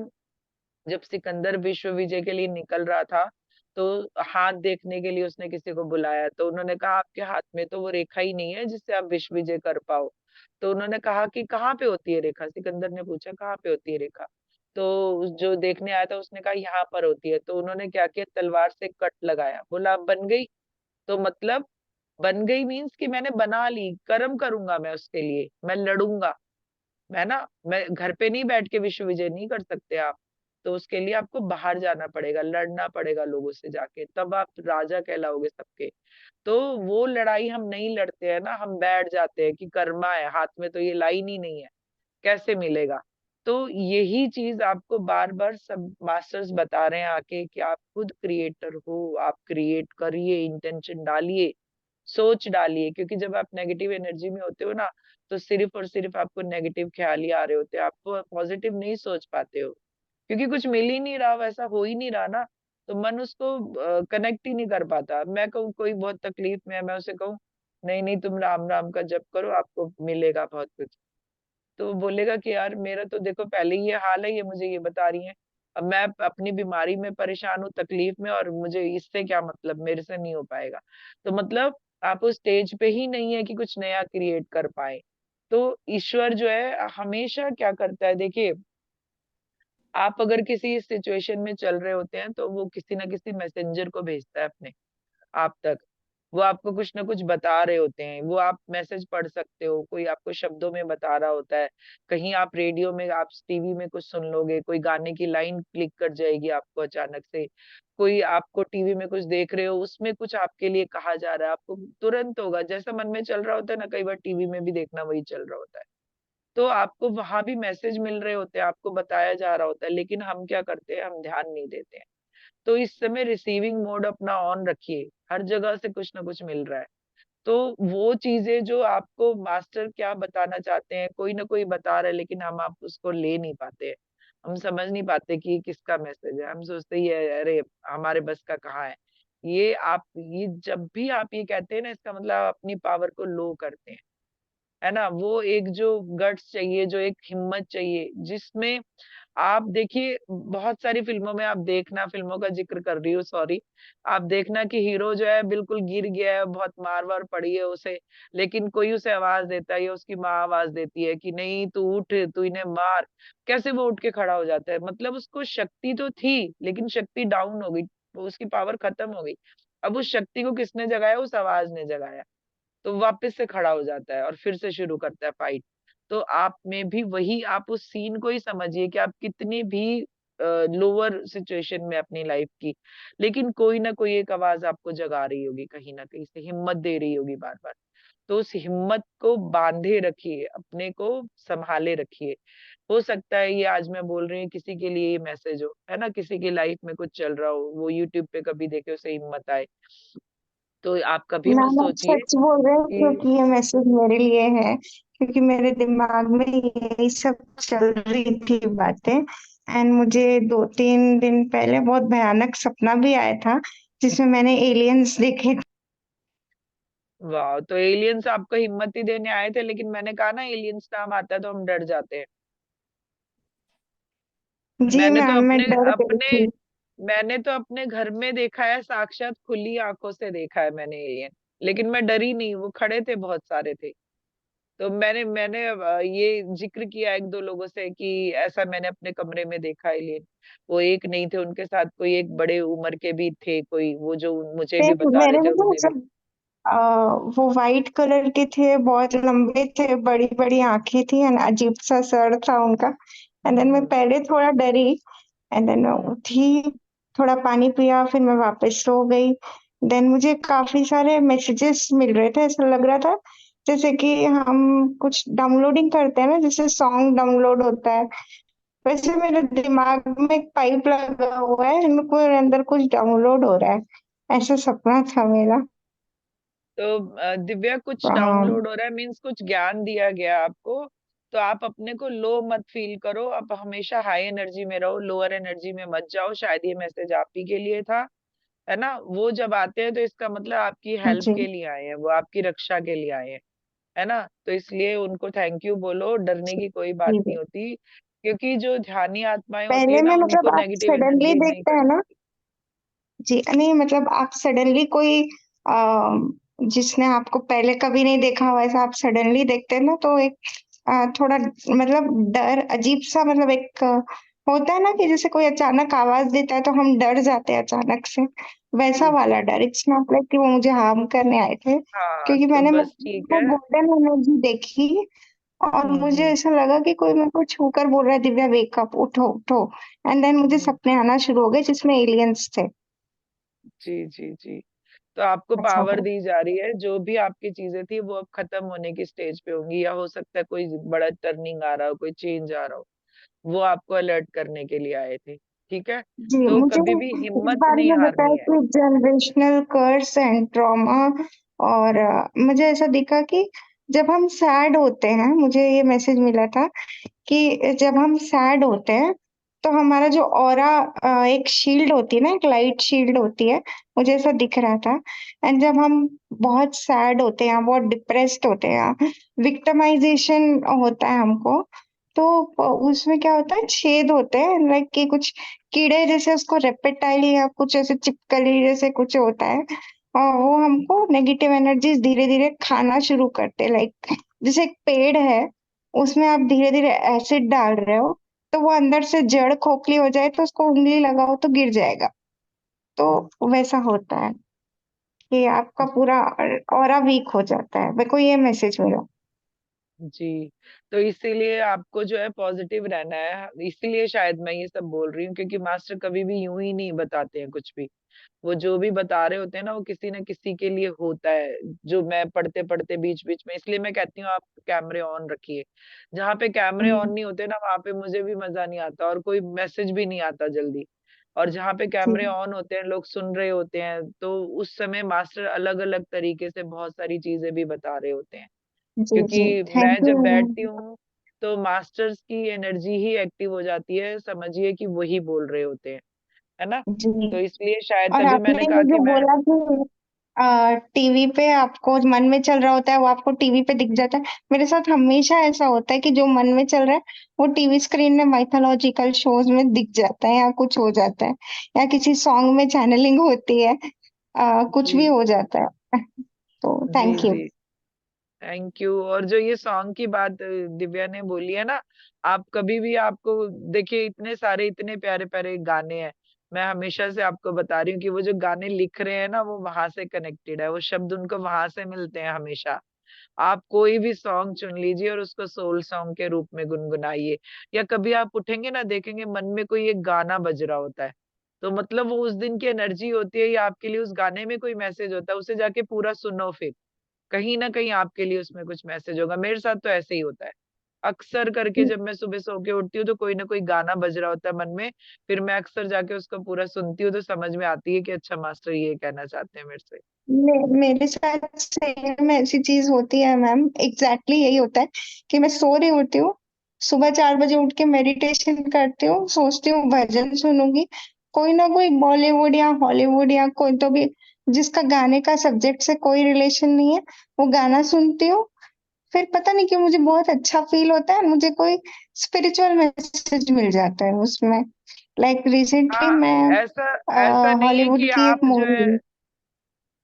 जब सिकंदर विश्व विजय के लिए निकल रहा था, तो हाथ देखने के लिए उसने किसी को बुलाया, तो उन्होंने कहा आपके हाथ में तो वो रेखा ही नहीं है जिससे आप विश्व विजय कर पाओ। तो उन्होंने कहा कि कहाँ पे होती है रेखा, सिकंदर ने पूछा कहाँ पे होती है रेखा। तो जो देखने आया था उसने कहा यहाँ पर होती है। तो उन्होंने क्या किया, तलवार से कट लगाया, बोला अब बन गई। तो मतलब बन गई मीन्स कि मैंने बना ली, कर्म करूंगा मैं उसके लिए, मैं लड़ूंगा, है ना। मैं घर पे नहीं बैठ के विश्व विजय नहीं कर सकते आप। तो उसके लिए आपको बाहर जाना पड़ेगा, लड़ना पड़ेगा लोगों से जाके, तब आप राजा कहलाओगे सबके। तो वो लड़ाई हम नहीं लड़ते हैं ना, हम बैठ जाते हैं कि कर्मा है, हाथ में तो ये लाइन ही नहीं है, कैसे मिलेगा। तो यही चीज आपको बार बार सब मास्टर्स बता रहे हैं आके कि आप खुद क्रिएटर हो, आप क्रिएट करिए, इंटेंशन डालिए, सोच डालिए। क्योंकि जब आप नेगेटिव एनर्जी में होते हो ना, तो सिर्फ और सिर्फ आपको नेगेटिव ख्याल ही आ रहे होते हैं, आपको पॉजिटिव नहीं सोच पाते हो, क्योंकि कुछ मिल ही नहीं रहा, वैसा हो ही नहीं रहा ना, तो मन उसको कनेक्ट ही नहीं कर पाता। मैं कहूँ कोई बहुत तकलीफ में है, मैं उसे कहूँ नहीं नहीं तुम राम राम का जप करो, आपको मिलेगा बहुत कुछ, तो वो बोलेगा कि यार मेरा तो देखो पहले ही ये हाल है, ये मुझे ये बता रही है, अब मैं अपनी बीमारी में परेशान हूँ, तकलीफ में, और मुझे इससे क्या मतलब, मेरे से नहीं हो पाएगा। तो मतलब आप उस स्टेज पे ही नहीं है कि कुछ नया क्रिएट कर पाए। तो ईश्वर जो है हमेशा क्या करता है, देखिए आप अगर किसी सिचुएशन में चल रहे होते हैं, तो वो किसी ना किसी मैसेंजर को भेजता है अपने आप तक। वो आपको कुछ ना कुछ बता रहे होते हैं, वो आप मैसेज पढ़ सकते हो, कोई आपको शब्दों में बता रहा होता है, कहीं आप रेडियो में, आप टीवी में कुछ सुन लोगे, कोई गाने की लाइन क्लिक कर जाएगी आपको अचानक से, कोई आपको टीवी में कुछ देख रहे हो, उसमें कुछ आपके लिए कहा जा रहा है, आपको तुरंत होगा जैसा मन में चल रहा होता है ना, कई बार टीवी में भी देखना वही चल रहा होता है, तो आपको वहां भी मैसेज मिल रहे होते हैं, आपको बताया जा रहा होता है, लेकिन हम क्या करते हैं, हम ध्यान नहीं देते हैं। तो इस समय रिसीविंग मोड अपना ऑन रखिए, हर जगह से कुछ ना कुछ मिल रहा है। तो वो चीजें जो आपको मास्टर क्या बताना चाहते हैं, कोई ना कोई बता रहा है, लेकिन हम आप उसको ले नहीं पाते हैं, हम समझ नहीं पाते कि ये किसका मैसेज है, हम सोचते ही है अरे हमारे बस का कहाँ है। ये जब भी आप ये कहते हैं ना, इसका मतलब आप अपनी पावर को लो करते हैं, है ना। वो एक जो गट्स चाहिए, जो एक हिम्मत चाहिए, जिसमें आप देखिए बहुत सारी फिल्मों में आप देखना, फिल्मों का जिक्र कर रही हूँ सॉरी, आप देखना कि हीरो जो है बिल्कुल गिर गया है, बहुत मार वार पड़ी है उसे, लेकिन कोई उसे आवाज देता है, या उसकी माँ आवाज देती है कि नहीं तू उठ, तू इन्हें मार, कैसे वो उठ के खड़ा हो जाता है। मतलब उसको शक्ति तो थी, लेकिन शक्ति डाउन हो गई, वो उसकी पावर खत्म हो गई। अब उस शक्ति को किसने जगाया, उस आवाज ने जगाया, तो वापस से खड़ा हो जाता है और फिर से शुरू करता है फाइट। तो आप में भी वही, आप उस सीन को ही समझिए कि आप कितनी भी लोअर सिचुएशन में अपनी लाइफ की, लेकिन कोई ना कोई एक आवाज आपको जगा रही होगी, कहीं ना कहीं से हिम्मत दे रही होगी बार बार। तो उस हिम्मत को बांधे रखिए, अपने को संभाले रखिए। हो सकता है ये आज मैं बोल रही हूँ किसी के लिए ये मैसेज हो, है ना, किसी की लाइफ में कुछ चल रहा हो, वो यूट्यूब पे कभी देखे उसे हिम्मत आए। तो आप कभी मत
मैम आप
सोचिए
सच बोल रहे हैं,
कि
क्योंकि ये मैसेज मेरे लिए है, क्योंकि मेरे दिमाग में यही सब चल रही थी बातें। एंड मुझे 2-3 दिन पहले बहुत भयानक सपना भी आया था, जिसमें मैंने एलियंस देखे थे।
वाह, तो एलियंस आपको हिम्मत ही देने आए थे, लेकिन मैंने कहा ना एलियंस नाम आता है तो हम डर जाते हैं।
जी
मैंने तो
मैम, मैं
अपने
डर गई
अपने
थी।
मैंने तो अपने घर में देखा है, साक्षात खुली आंखों से देखा है मैंने एलियन, लेकिन मैं डरी नहीं, वो खड़े थे, बहुत सारे थे। तो मैंने मैंने ये जिक्र किया एक दो लोगों से कि ऐसा मैंने अपने कमरे में देखा एलियन। वो एक नहीं थे, उनके साथ कोई एक बड़े उम्र के भी थे, कोई वो जो मुझे भी बता रहे
मेरे
थे
में तो
उन्होंने भी।
सब वो वाइट कलर के थे, बहुत लंबे थे, बड़ी बड़ी आंखें थी, एंड अजीब सा सर था उनका। एंड देन मैं पहले थोड़ा डरी, एंड देन मैं उठी, थोड़ा पानी पिया, फिर मैं वापस सो गई। देन मुझे काफी सारे मैसेजेस मिल रहे थे, ऐसा लग रहा था जैसे कि हम कुछ डाउनलोडिंग करते हैं ना, जैसे सॉन्ग डाउनलोड होता है, वैसे मेरे दिमाग में एक पाइप लगा हुआ है, इनको अंदर कुछ डाउनलोड हो रहा है, ऐसा सपना था मेरा।
तो दिव्या कुछ
हाँ
डाउनलोड हो रहा है मीन्स कुछ ज्ञान दिया गया आपको। तो आप अपने को लो मत फील करो, आप हमेशा हाई एनर्जी में रहो, लोअर एनर्जी में मत जाओ। शायद ये मैसेज आप ही के लिए था, है ना। वो जब आते हैं तो इसका मतलब आपकी हेल्प
जी
के लिए आए हैं, वो आपकी रक्षा के लिए आए हैं, है ना। तो इसलिए उनको थैंक यू बोलो, डरने की कोई बात
जी।
नहीं होती, क्योंकि जो ध्यानी आत्माएं होती है
पहले
ना,
में मतलब
उनको
आप
नेगेटिव
सडनली
एनर्जी नहीं
देखते हैं ना,
पसंद।
जी नहीं मतलब आप सडनली कोई आ, जिसने आपको पहले कभी नहीं देखा हुआ ऐसा आप सडनली देखते हैं ना, तो एक थोड़ा मतलब डर अजीब सा, मतलब एक होता है ना कि जैसे कोई अचानक आवाज देता है तो हम डर जाते हैं अचानक से, वैसा
जी जी
वाला डर। इट्स नॉट लाइक कि वो मुझे हार्म करने आए थे,
हाँ,
क्योंकि
तो
मैंने
बस ठीक
वो
है।
गोल्डन एनर्जी देखी, और मुझे
हम्म।
ऐसा लगा कि कोई मेरे को छूकर बोल रहा है दिव्या वेकअप, उठो उठो। एंड देन मुझे
हम्म।
सपने आना शुरू हो गए जिसमें एलियंस थे।
जी जी जी। तो आपको
ऐसा
पावर
हो।
दी जा रही है, जो भी आपकी चीजें थी वो अब खत्म होने की स्टेज पे होंगी, या हो सकता है कोई बड़ा टर्निंग आ रहा हो, कोई चेंज आ रहा हो। वो आपको अलर्ट करने के लिए आए थे, ठीक है?
जी,
तो
मुझे
कभी भी
इस
हिम्मत
बारे
नहीं
में बताया
हारनी है।
कि जनरेशनल कर्स एंड ट्रॉमा, और मुझे ऐसा दिखा कि जब हम सैड होते हैं, मुझे ये मैसेज मिला था कि जब हम सैड होते हैं तो हमारा जो ऑरा, एक शील्ड होती है ना, एक लाइट शील्ड होती है, मुझे ऐसा दिख रहा था। एंड जब हम बहुत सैड होते हैं, बहुत डिप्रेस्ड होते हैं, विक्टिमाइजेशन होता है हमको, तो उसमें क्या होता है, छेद होते हैं, लाइक कि कुछ कीड़े जैसे, उसको रेप्टाइल या कुछ ऐसे छिपकली जैसे कुछ होता है, और वो हमको नेगेटिव एनर्जीज धीरे धीरे खाना शुरू करते हैं। लाइक जैसे एक पेड़ है, उसमें आप धीरे धीरे एसिड डाल रहे हो, तो वो अंदर से जड़ खोखली हो जाए तो उसको उंगली लगाओ तो गिर जाएगा। तो वैसा होता है कि आपका पूरा ऑरा वीक हो जाता है। मेरे को ये मैसेज मिला।
जी, तो इसीलिए आपको जो है पॉजिटिव रहना है, इसीलिए शायद मैं ये सब बोल रही हूँ, क्योंकि मास्टर कभी भी यूं ही नहीं बताते हैं कुछ भी। वो जो भी बता रहे होते हैं ना, वो किसी न किसी के लिए होता है, जो मैं पढ़ते पढ़ते बीच बीच में, इसलिए मैं कहती हूँ आप कैमरे ऑन रखिए। जहाँ पे कैमरे ऑन नहीं होते ना, वहां पे मुझे भी मजा नहीं आता और कोई मैसेज भी नहीं आता जल्दी। और जहाँ पे कैमरे
जी,
ऑन होते हैं, लोग सुन रहे होते हैं, तो उस समय मास्टर अलग अलग तरीके से बहुत सारी चीजें भी बता रहे होते हैं।
जी, जी,
क्योंकि मैं
थैंक यू
जब
मैम।
बैठती हूँ तो मास्टर्स की एनर्जी ही एक्टिव हो जाती है, समझिए कि वही बोल रहे होते हैं, है ना?
जी,
तो इसलिए शायद
और
तभी मैंने
आपने
कहा
ये
कि
जो
मैं
बोला कि टीवी पे आपको मन में चल रहा होता है, वो आपको टीवी पे दिख जाता है। मेरे साथ हमेशा ऐसा होता है कि जो मन में चल रहा है, वो टीवी स्क्रीन में माइथोलॉजिकल शोज में दिख जाता है, या कुछ हो जाता है, या किसी सॉन्ग में चैनलिंग होती है, कुछ भी
जी
हो जाता है। तो
जी
thank you.
Ji thank you. और जो ये सॉन्ग की बात दिव्या ने बोली है ना, आप कभी भी, आपको देखिए इतने सारे इतने प्यारे प्यारे गाने हैं, मैं हमेशा से आपको बता रही हूँ कि वो जो गाने लिख रहे हैं ना, वो वहां से कनेक्टेड है, वो शब्द उनको वहां से मिलते हैं हमेशा। आप कोई भी सॉन्ग चुन लीजिए और उसको सोल सॉन्ग के रूप में गुनगुनाइए, या कभी आप उठेंगे ना, देखेंगे मन में कोई एक गाना बज रहा होता है, तो मतलब वो उस दिन की एनर्जी होती है, या आपके लिए उस गाने में कोई मैसेज होता है, उसे जाके पूरा सुनो, फिर कहीं ना कहीं आपके लिए उसमें कुछ मैसेज होगा। मेरे साथ तो ऐसे ही होता है, अक्सर करके जब मैं सुबह सो के उठती हूँ तो कोई ना कोई गाना बज रहा होता है मन में, फिर मैं अक्सर जाके उसको पूरा सुनती हूँ, तो समझ में आती है कि अच्छा मास्टर ये कहना चाहते हैं मेरे से।
मेरे साथ सेम ऐसी चीज होती है मैम, एग्जैक्टली यही होता है कि मैं सो रही होती हूँ, सुबह 4 बजे उठ के मेडिटेशन करती हूँ, सोचती हूँ भजन सुनूंगी, कोई ना कोई बॉलीवुड या हॉलीवुड या कोई तो भी, जिसका गाने का सब्जेक्ट से कोई रिलेशन नहीं है, वो गाना सुनती हूँ। फिर पता नहीं क्यों मुझे बहुत अच्छा फील होता है, मुझे कोई स्पिरिचुअल मैसेज मिल जाता है उसमें। लाइक रिसेंटली
हाँ,
मैं
ऐसा ऐसा नहीं है
हॉलीवुड
कि
की एक
आप जो है,
मूवी।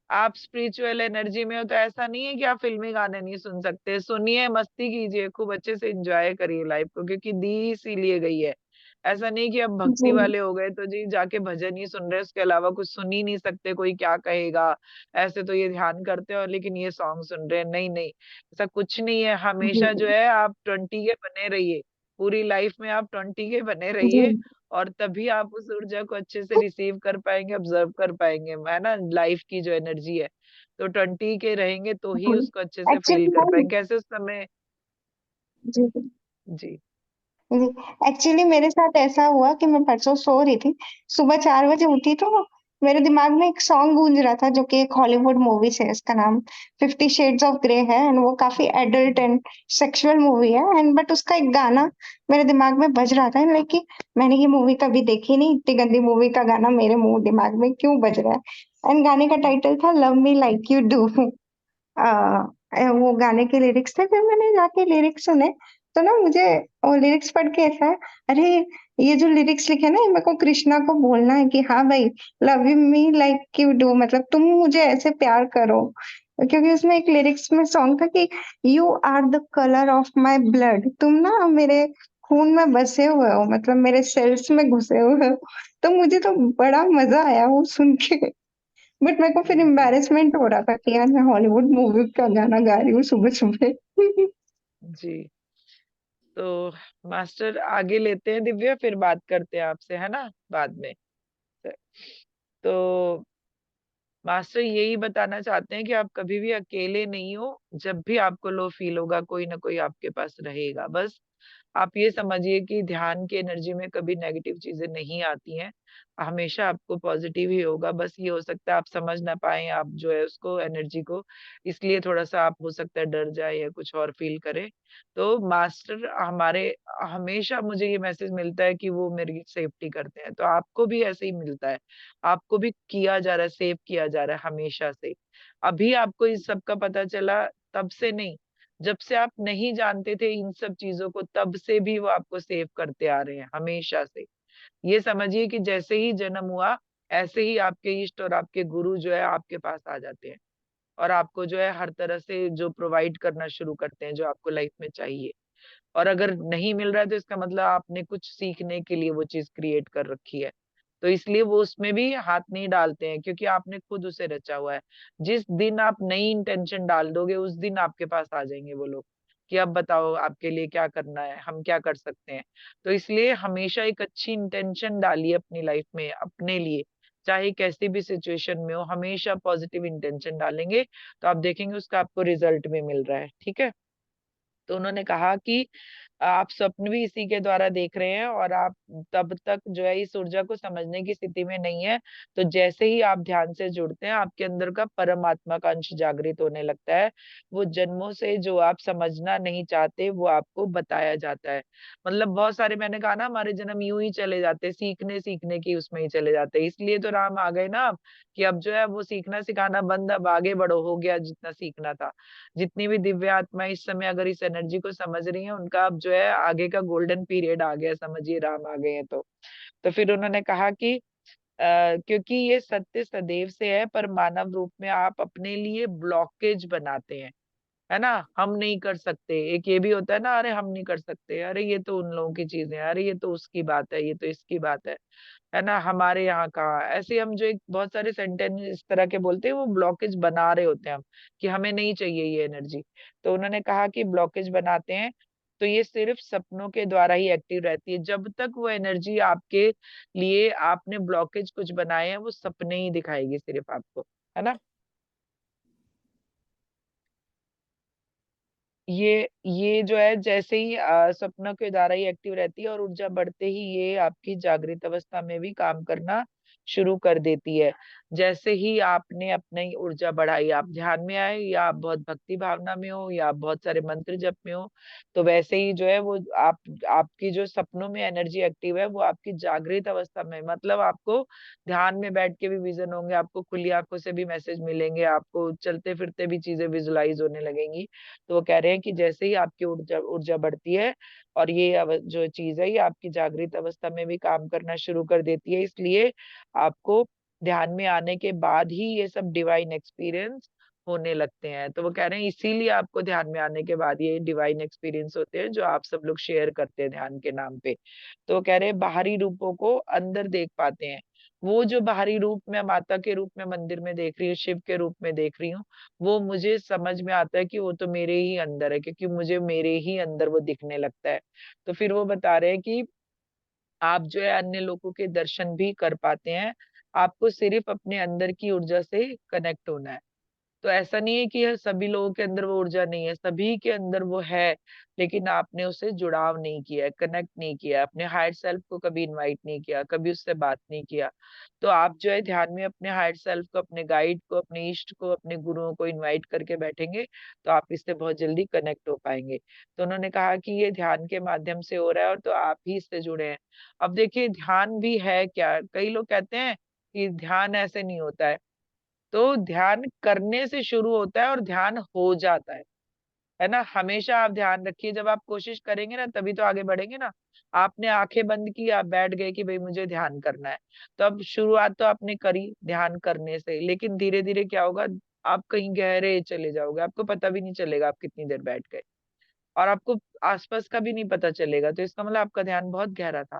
आप स्पिरिचुअल एनर्जी में हो तो ऐसा नहीं है कि आप फिल्मी गाने नहीं सुन सकते। सुनिए, मस्ती कीजिए, खूब अच्छे से एंजॉय करिए लाइफ को, क्योंकि दी इसीलिए गई है। ऐसा नहीं कि आप भक्ति
जी,
वाले हो गए तो जी जाके भजन ही सुन रहे, उसके अलावा कुछ सुन ही नहीं सकते, कोई क्या कहेगा, ऐसे तो ये ध्यान करते हो लेकिन ये सॉन्ग सुन रहे हैं, नहीं नहीं, ऐसा कुछ नहीं है।
जी,
हमेशा जो है आप 20 के बने रहिए, पूरी लाइफ में आप 20 के बने
जी,
रहिए, और तभी आप उस ऊर्जा को अच्छे से रिसीव कर पाएंगे, ऑब्जर्व कर पाएंगे, है ना? लाइफ की जो एनर्जी है, तो 20 के रहेंगे तो ही उसको अच्छे से फील कर
एक्चुअली
पाएंगे। कैसे उस समय।
जी,
जी
जी, एक्चुअली मेरे साथ ऐसा हुआ कि मैं परसों सो रही थी, सुबह 4 बजे उठी तो मेरे दिमाग में एक सॉन्ग गूंज रहा था, जो कि एक हॉलीवुड मूवी से, इसका नाम 50 शेड्स ऑफ ग्रे है, एंड वो काफी एडल्ट एंड सेक्सुअल मूवी है, एंड बट उसका एक गाना मेरे दिमाग में बज रहा था, लेकिन मैंने ये मूवी कभी देखी नहीं, इतनी गंदी मूवी का गाना मेरे मुंह दिमाग में क्यों बज रहा है। एंड गाने का टाइटल था love me like you do. वो गाने के लिरिक्स थे, फिर मैंने जाके लिरिक्स सुने, तो ना मुझे वो लिरिक्स पढ़ के ऐसा है, अरे ये जो लिरिक्स लिखे ना, ये मेरे को कृष्णा को बोलना है कि हाँ भाई, love me like you do, मतलब तुम मुझे ऐसे प्यार करो। क्योंकि उसमें एक लिरिक्स में सॉन्ग था कि you are the colour of my blood, तुम ना मेरे खून में बसे हुए हो, मतलब मेरे सेल्स में घुसे हुए हो। तो मुझे तो बड़ा मजा आया वो सुन के, बट मेरे को फिर
जी
एम्बैरेसमेंट हो रहा था कि यार मैं हॉलीवुड मूवी का गाना गा रही हूँ सुबह सुबह।
जी। तो मास्टर आगे लेते हैं दिव्या, फिर बात करते हैं आपसे, है ना, बाद में। तो मास्टर यही बताना चाहते हैं कि आप कभी भी अकेले नहीं हो, जब भी आपको लो फील होगा कोई ना कोई आपके पास रहेगा, बस आप ये समझिए कि ध्यान की एनर्जी में कभी नेगेटिव चीजें नहीं आती हैं, हमेशा आपको पॉजिटिव ही होगा। बस ये हो सकता है आप समझ ना पाए, आप जो है उसको एनर्जी को, इसलिए थोड़ा सा आप हो सकता है डर जाए या कुछ और फील करे। तो मास्टर हमारे, हमेशा मुझे ये मैसेज मिलता है कि वो मेरी सेफ्टी करते हैं, तो आपको भी ऐसे ही मिलता है, आपको भी किया जा रहा है, सेव किया जा रहा है हमेशा से। अभी आपको इस सब का पता चला तब से नहीं, जब से आप नहीं जानते थे इन सब चीजों को, तब से भी वो आपको सेव करते आ रहे हैं हमेशा से। ये समझिए कि जैसे ही जन्म हुआ, ऐसे ही आपके इष्ट और आपके गुरु जो है आपके पास आ जाते हैं, और आपको जो है हर तरह से जो प्रोवाइड करना शुरू करते हैं जो आपको लाइफ में चाहिए। और अगर नहीं मिल रहा है तो इसका मतलब आपने कुछ सीखने के लिए वो चीज क्रिएट कर रखी है, तो इसलिए वो उसमें भी हाथ नहीं डालते हैं, क्योंकि आपने खुद उसे रचा हुआ है। जिस दिन आप नई इंटेंशन डाल दोगे, उस दिन आपके पास आ जाएंगे वो लोग कि अब बताओ आपके लिए क्या करना है, हम क्या कर सकते हैं। तो इसलिए हमेशा एक अच्छी इंटेंशन डालिए अपनी लाइफ में अपने लिए, चाहे कैसी भी सिचुएशन में हो, हमेशा पॉजिटिव इंटेंशन डालेंगे तो आप देखेंगे उसका आपको रिजल्ट भी मिल रहा है। ठीक है। तो उन्होंने कहा कि आप स्वप्न भी इसी के द्वारा देख रहे हैं, और आप तब तक जो है इस ऊर्जा को समझने की स्थिति में नहीं है। तो जैसे ही आप ध्यान से जुड़ते हैं, आपके अंदर का परमात्मा का अंश जागृत होने लगता है। वो जन्मों से जो आप समझना नहीं चाहते वो आपको बताया जाता है। मतलब बहुत सारे, मैंने कहा ना, हमारे जन्म यूं ही चले जाते, सीखने सीखने की उसमें ही चले जाते। इसलिए तो राम आ गए ना अब, कि अब जो है वो सीखना सिखाना बंद, अब आगे बढ़ो, हो गया जितना सीखना था। जितनी भी दिव्य आत्मा इस समय अगर इस एनर्जी को समझ रही हैं, उनका अब जो है आगे का गोल्डन पीरियड आ गया, समझिए राम आ गए हैं। तो फिर उन्होंने कहा कि क्योंकि ये सत्य सदैव से है, पर मानव रूप में आप अपने लिए ब्लॉकेज बनाते हैं, है ना। हम नहीं कर सकते, एक ये भी होता है ना, अरे हम नहीं कर सकते, अरे ये तो उन लोगों की चीजें, अरे ये तो उसकी बात है, ये तो इसकी बात है ना, हमारे यहाँ कहाँ। ऐसे हम जो एक बहुत सारे सेंटेंस इस तरह के बोलते हैं, वो ब्लॉकेज बना रहे होते हैं हम, कि हमें नहीं चाहिए ये एनर्जी। तो उन्होंने कहा कि ब्लॉकेज बनाते हैं, तो ये सिर्फ सपनों के द्वारा ही एक्टिव रहती है। जब तक वो एनर्जी आपके लिए, आपने ब्लॉकेज कुछ बनाए हैं, वो सपने ही दिखाएगी सिर्फ आपको, है ना। ये जो है जैसे ही सपनों के द्वारा ही एक्टिव रहती है, और ऊर्जा बढ़ते ही ये आपकी जागृत अवस्था में भी काम करना शुरू कर देती है। जैसे ही आपने अपनी ऊर्जा बढ़ाई, आप ध्यान में आए, या आप बहुत भक्ति भावना में हो, या आप बहुत सारे मंत्र जप में हो, तो वैसे ही जो है वो आपकी जो सपनों में एनर्जी एक्टिव है, वो आपकी जागृत अवस्था में, मतलब आपको ध्यान में बैठ के भी विजन होंगे, आपको खुली आंखों से भी मैसेज मिलेंगे, आपको चलते फिरते भी चीजें विजुलाइज होने लगेंगी। तो वो कह रहे हैं कि जैसे ही आपकी ऊर्जा ऊर्जा बढ़ती है, और ये जो चीज है ये आपकी जागृत अवस्था में भी काम करना शुरू कर देती है, इसलिए आपको ध्यान में आने के बाद ही ये सब डिवाइन एक्सपीरियंस होने लगते हैं। तो वो कह रहे हैं इसीलिए आपको ध्यान में आने के बाद ये डिवाइन एक्सपीरियंस होते हैं, जो आप सब लोग शेयर करते हैं ध्यान के नाम पे। तो वो कह रहे हैं बाहरी रूपों को अंदर देख पाते हैं। वो जो बाहरी रूप में माता के रूप में मंदिर में देख रही हूँ, शिव के रूप में देख रही हूँ, वो मुझे समझ में आता है कि वो तो मेरे ही अंदर है, क्योंकि मुझे मेरे ही अंदर वो दिखने लगता है। तो फिर वो बता रहे हैं कि आप जो है अन्य लोगों के दर्शन भी कर पाते हैं, आपको सिर्फ अपने अंदर की ऊर्जा से कनेक्ट होना है। तो ऐसा नहीं है कि यह सभी लोगों के अंदर वो ऊर्जा नहीं है, सभी के अंदर वो है, लेकिन आपने उससे जुड़ाव नहीं किया, कनेक्ट नहीं किया, अपने हायर सेल्फ को कभी इनवाइट नहीं किया, कभी उससे बात नहीं किया। तो आप जो है ध्यान में अपने हायर सेल्फ को, अपने गाइड को, अपने इष्ट को, अपने गुरुओं को इनवाइट करके बैठेंगे, तो आप इससे बहुत जल्दी कनेक्ट हो पाएंगे। तो उन्होंने कहा कि ये ध्यान के माध्यम से हो रहा है, और तो आप ही इससे जुड़े हैं। अब देखिए ध्यान भी है क्या, कई लोग कहते हैं कि ध्यान ऐसे नहीं होता है। तो ध्यान करने से शुरू होता है और ध्यान हो जाता है ना। हमेशा आप ध्यान रखिए, जब आप कोशिश करेंगे ना तभी तो आगे बढ़ेंगे ना। आपने आंखें बंद की, आप बैठ गए कि भाई मुझे ध्यान करना है, तो अब शुरुआत तो आपने करी ध्यान करने से, लेकिन धीरे धीरे क्या होगा, आप कहीं गहरे चले जाओगे, आपको पता भी नहीं चलेगा आप कितनी देर बैठ गए, और आपको आसपास का भी नहीं पता चलेगा। तो इसका मतलब आपका ध्यान बहुत गहरा था।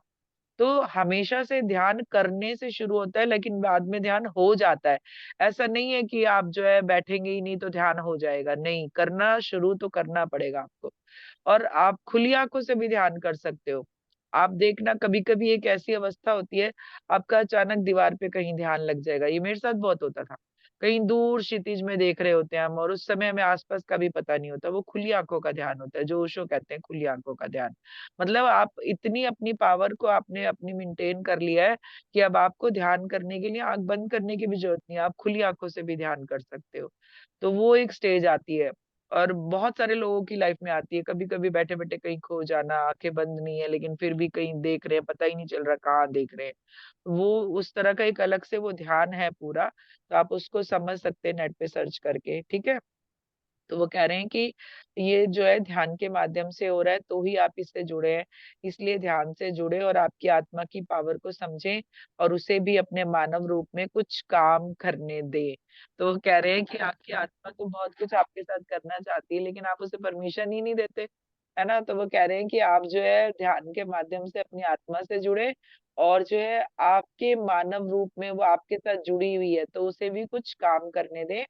तो हमेशा से ध्यान करने से शुरू होता है, लेकिन बाद में ध्यान हो जाता है। ऐसा नहीं है कि आप जो है बैठेंगे ही नहीं तो ध्यान हो जाएगा, नहीं, करना शुरू तो करना पड़ेगा आपको। और आप खुली आंखों से भी ध्यान कर सकते हो। आप देखना कभी कभी एक ऐसी अवस्था होती है, आपका अचानक दीवार पे कहीं ध्यान लग जाएगा, ये मेरे साथ बहुत होता था। कहीं दूर क्षितिज में देख रहे होते हैं हम, और उस समय हमें आसपास का भी पता नहीं होता। वो खुली आंखों का ध्यान होता है, जो ओशो कहते हैं खुली आंखों का ध्यान। मतलब आप इतनी अपनी पावर को आपने अपनी मेंटेन कर लिया है कि अब आपको ध्यान करने के लिए आंख बंद करने की भी जरूरत नहीं है, आप खुली आंखों से भी ध्यान कर सकते हो। तो वो एक स्टेज आती है, और बहुत सारे लोगों की लाइफ में आती है। कभी कभी बैठे बैठे कहीं खो जाना, आंखें बंद नहीं है लेकिन फिर भी कहीं देख रहे हैं, पता ही नहीं चल रहा कहाँ देख रहे हैं। वो उस तरह का एक अलग से वो ध्यान है पूरा, तो आप उसको समझ सकते हैं नेट पे सर्च करके, ठीक है। तो वो कह रहे हैं कि ये जो है ध्यान के माध्यम से हो रहा है, तो ही आप इससे जुड़े हैं। इसलिए ध्यान से जुड़े और आपकी आत्मा की पावर को समझें, और उसे भी अपने मानव रूप में कुछ काम करने दें। तो वो कह रहे हैं कि आपकी आत्मा तो बहुत कुछ आपके साथ करना चाहती है, लेकिन आप उसे परमिशन ही नहीं देते, है ना। तो वो कह रहे हैं कि आप जो है ध्यान के माध्यम से अपनी आत्मा से जुड़े, और जो है आपके मानव रूप में वो आपके साथ जुड़ी हुई है, तो उसे भी कुछ काम करने दें।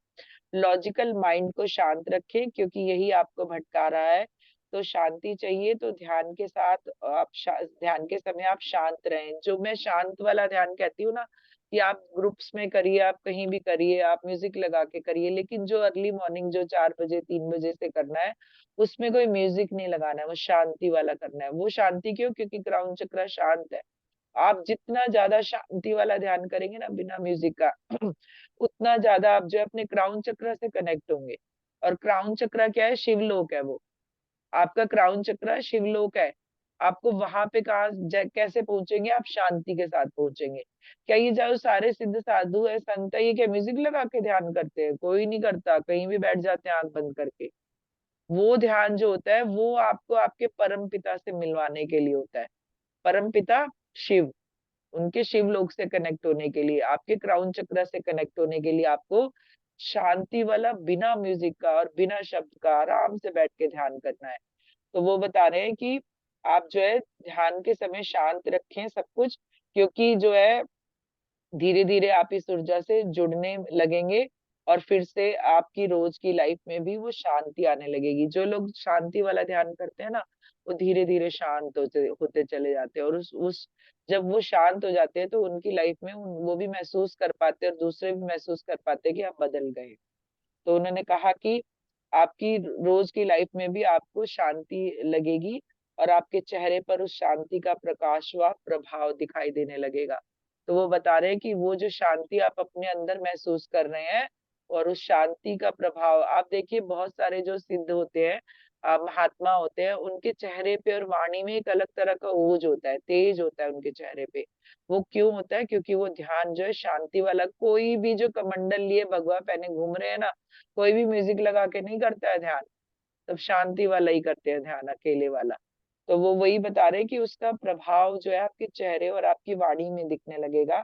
लॉजिकल माइंड को शांत रखें, क्योंकि यही आपको भटका रहा है। तो शांति चाहिए, तो ध्यान के साथ आप ध्यान के समय आप शांत रहें। जो मैं शांत वाला ध्यान कहती हूँ ना, कि आप ग्रुप्स में करिए, आप कहीं भी करिए, आप म्यूजिक लगा के करिए, लेकिन जो अर्ली मॉर्निंग जो 4 बजे 3 बजे से करना है, उसमें कोई म्यूजिक नहीं लगाना है, वो शांति वाला करना है। वो शांति क्यों? क्योंकि क्राउन चक्र शांत है। आप जितना ज्यादा शांति वाला ध्यान करेंगे ना बिना म्यूजिक का उतना ज्यादा आप जो है अपने क्राउन चक्र से कनेक्ट होंगे। और क्राउन चक्र क्या है? शिवलोक है वो। आपका क्राउन चक्र शिवलोक है। आपको वहां पे कैसे पहुंचेंगे? आप शांति के साथ पहुंचेंगे। क्या ये जो सारे सिद्ध साधु है, संत है, ये क्या म्यूजिक लगा के ध्यान करते हैं? कोई नहीं करता, कहीं भी बैठ जाते हैं आंख बंद करके। वो ध्यान जो होता है वो आपको आपके परम पिता से मिलवाने के लिए होता है। परम पिता शिव, उनके शिव लोक से कनेक्ट होने के लिए, आपके क्राउन चक्र से कनेक्ट होने के लिए आपको शांति वाला बिना म्यूजिक का और बिना शब्द का आराम से बैठ के ध्यान करना है। तो वो बता रहे हैं कि आप जो है ध्यान के समय शांत रखें सब कुछ, क्योंकि जो है धीरे धीरे आप इस ऊर्जा से जुड़ने लगेंगे, और फिर से आपकी रोज की लाइफ में भी वो शांति आने लगेगी। जो लोग शांति वाला ध्यान करते हैं ना, वो धीरे धीरे शांत होते चले जाते हैं, और उस जब वो शांत हो जाते हैं तो उनकी लाइफ में वो भी महसूस कर पाते हैं और दूसरे भी महसूस कर पाते हैं कि आप बदल गए। तो उन्होंने कहा कि आपकी रोज की लाइफ में भी आपको शांति लगेगी, और आपके चेहरे पर उस शांति का प्रकाश व प्रभाव दिखाई देने लगेगा। तो वो बता रहे हैं कि वो जो शांति आप अपने अंदर महसूस कर रहे हैं, और उस शांति का प्रभाव आप देखिए, बहुत सारे जो सिद्ध होते हैं, महात्मा होते हैं, उनके चेहरे पे और वाणी में एक अलग तरह का ओज होता है, तेज होता है उनके चेहरे पे। वो क्यों होता है? क्योंकि वो ध्यान जो है शांति वाला, कोई भी जो कमंडल लिए भगवा पहने घूम रहे हैं ना, कोई भी म्यूजिक लगा के नहीं करता है ध्यान, सब शांति वाला ही करते हैं ध्यान, अकेले वाला। तो वो वही बता रहे हैं कि उसका प्रभाव जो है आपके चेहरे और आपकी वाणी में दिखने लगेगा।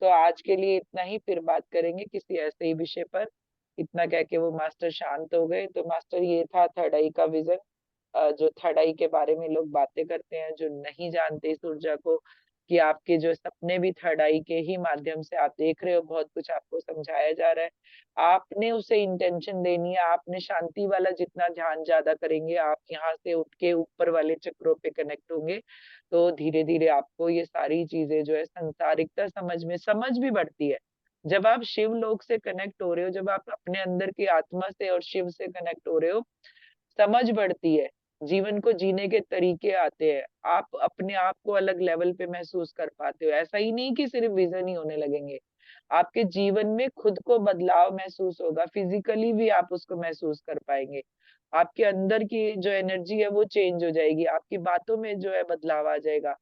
तो आज के लिए इतना ही, फिर बात करेंगे किसी ऐसे ही विषय पर। इतना कह के वो मास्टर शांत हो गए। तो मास्टर, ये था थर्ड आई का विजन। जो थर्ड आई के बारे में लोग बातें करते हैं, जो नहीं जानते इस ऊर्जा को, कि आपके जो सपने भी थर्ड आई के ही माध्यम से आप देख रहे हो, बहुत कुछ आपको समझाया जा रहा है। आपने उसे इंटेंशन देनी है, आपने शांति वाला जितना ध्यान ज्यादा करेंगे, आप यहाँ से उठ के ऊपर वाले चक्रों पे कनेक्ट होंगे, तो धीरे धीरे आपको ये सारी चीजें जो है संसारिकता समझ भी बढ़ती है। जब आप शिव लोक से कनेक्ट हो रहे हो, जब आप अपने अंदर की आत्मा से और शिव से कनेक्ट हो रहे हो, समझ बढ़ती है, जीवन को जीने के तरीके आते हैं, आप अपने आप को अलग लेवल पे महसूस कर पाते हो। ऐसा ही नहीं कि सिर्फ विजन ही होने लगेंगे, आपके जीवन में खुद को बदलाव महसूस होगा, फिजिकली भी आप उसको महसूस कर पाएंगे। आपके अंदर की जो एनर्जी है वो चेंज हो जाएगी, आपकी बातों में जो है बदलाव आ जाएगा,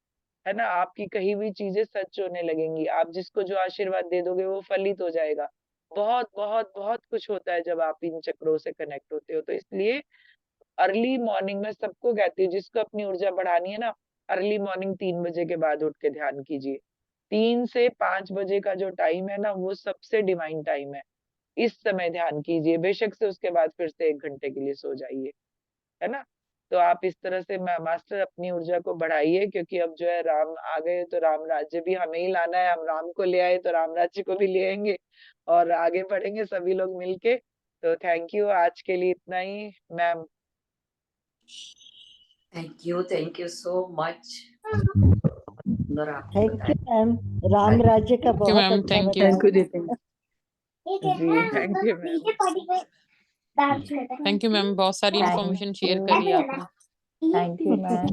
है ना। आपकी कही हुई चीजें सच होने लगेंगी, आप जिसको जो आशीर्वाद दे दोगे वो फलित हो जाएगा। बहुत बहुत बहुत कुछ होता है जब आप इन चक्रों से कनेक्ट होते हो। तो इसलिए अर्ली मॉर्निंग में सबको कहती हूँ, जिसको अपनी ऊर्जा बढ़ानी है ना, अर्ली मॉर्निंग 3 बजे के बाद उठ के ध्यान कीजिए। 3 से 5 बजे का जो टाइम है ना, वो सबसे डिवाइन टाइम है। इस समय ध्यान कीजिए, बेशक से उसके बाद फिर से 1 घंटे के लिए सो जाइए, है ना। तो आप इस तरह से मास्टर अपनी ऊर्जा को बढ़ाइए, क्योंकि अब जो है राम आ गए, तो राम राज्य भी हमें ही लाना है। हम राम को ले आए तो राम राज्य को भी ले आएंगे, और आगे बढ़ेंगे सभी लोग मिलके। तो थैंक यू, आज के लिए इतना ही। Ma'am,
thank you so much.
Thank you ma'am, Ram राज्य का
थैंक यू
बहुत
मैम,
अच्छा
थैंक
बताया।
You.
Ji thank you ma'am.
Thank you ma'am, बहुत सारी
Thank
इंफॉर्मेशन शेयर
you.
करी आपने।
थैंक यू मैम,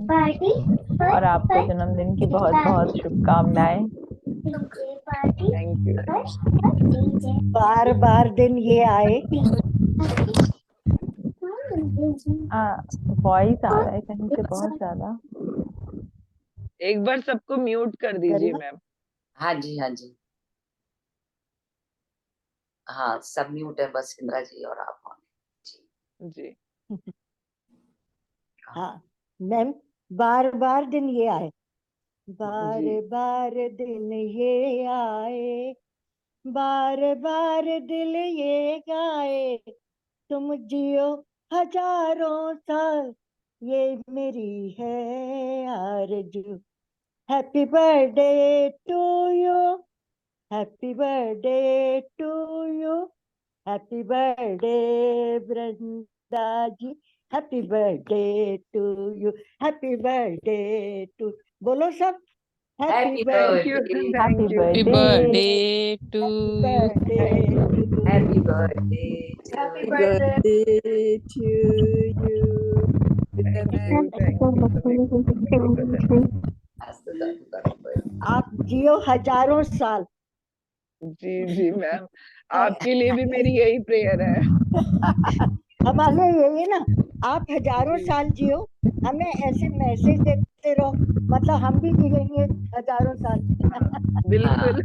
और आपको जन्मदिन की बहुत बहुत शुभकामनाएं।
Thank you.
बार बार दिन ये आए।
वॉइस आ रहा है कहीं से बहुत ज्यादा।
एक बार सबको म्यूट कर दीजिए मैम।
हाँ जी, हाँ जी, हाँ सब म्यूट है, बस इंदिरा जी और आप हो।
जी
हाँ मैम, बार बार दिन ये आए, बार
जी
बार दिन ये आए, बार बार दिल ये गाए, तुम जियो हजारों साल, ये मेरी है आरज़ू। Happy birthday to you, happy birthday to you, happy birthday Vrinda ji, happy birthday to you, happy birthday to, बोलो सब happy
thank you
birthday,
thank you.
Happy birthday to you.
Happy birthday,
happy
Happy birthday to you.
आप जियो हजारों साल।
जी ma'am, आपके लिए भी मेरी यही प्रेयर है।
हमारे यही ना, आप हजारों साल जियो, हमें ऐसे मैसेज देते रहो, मतलब हम भी जिएंगे हजारों साल।
बिल्कुल।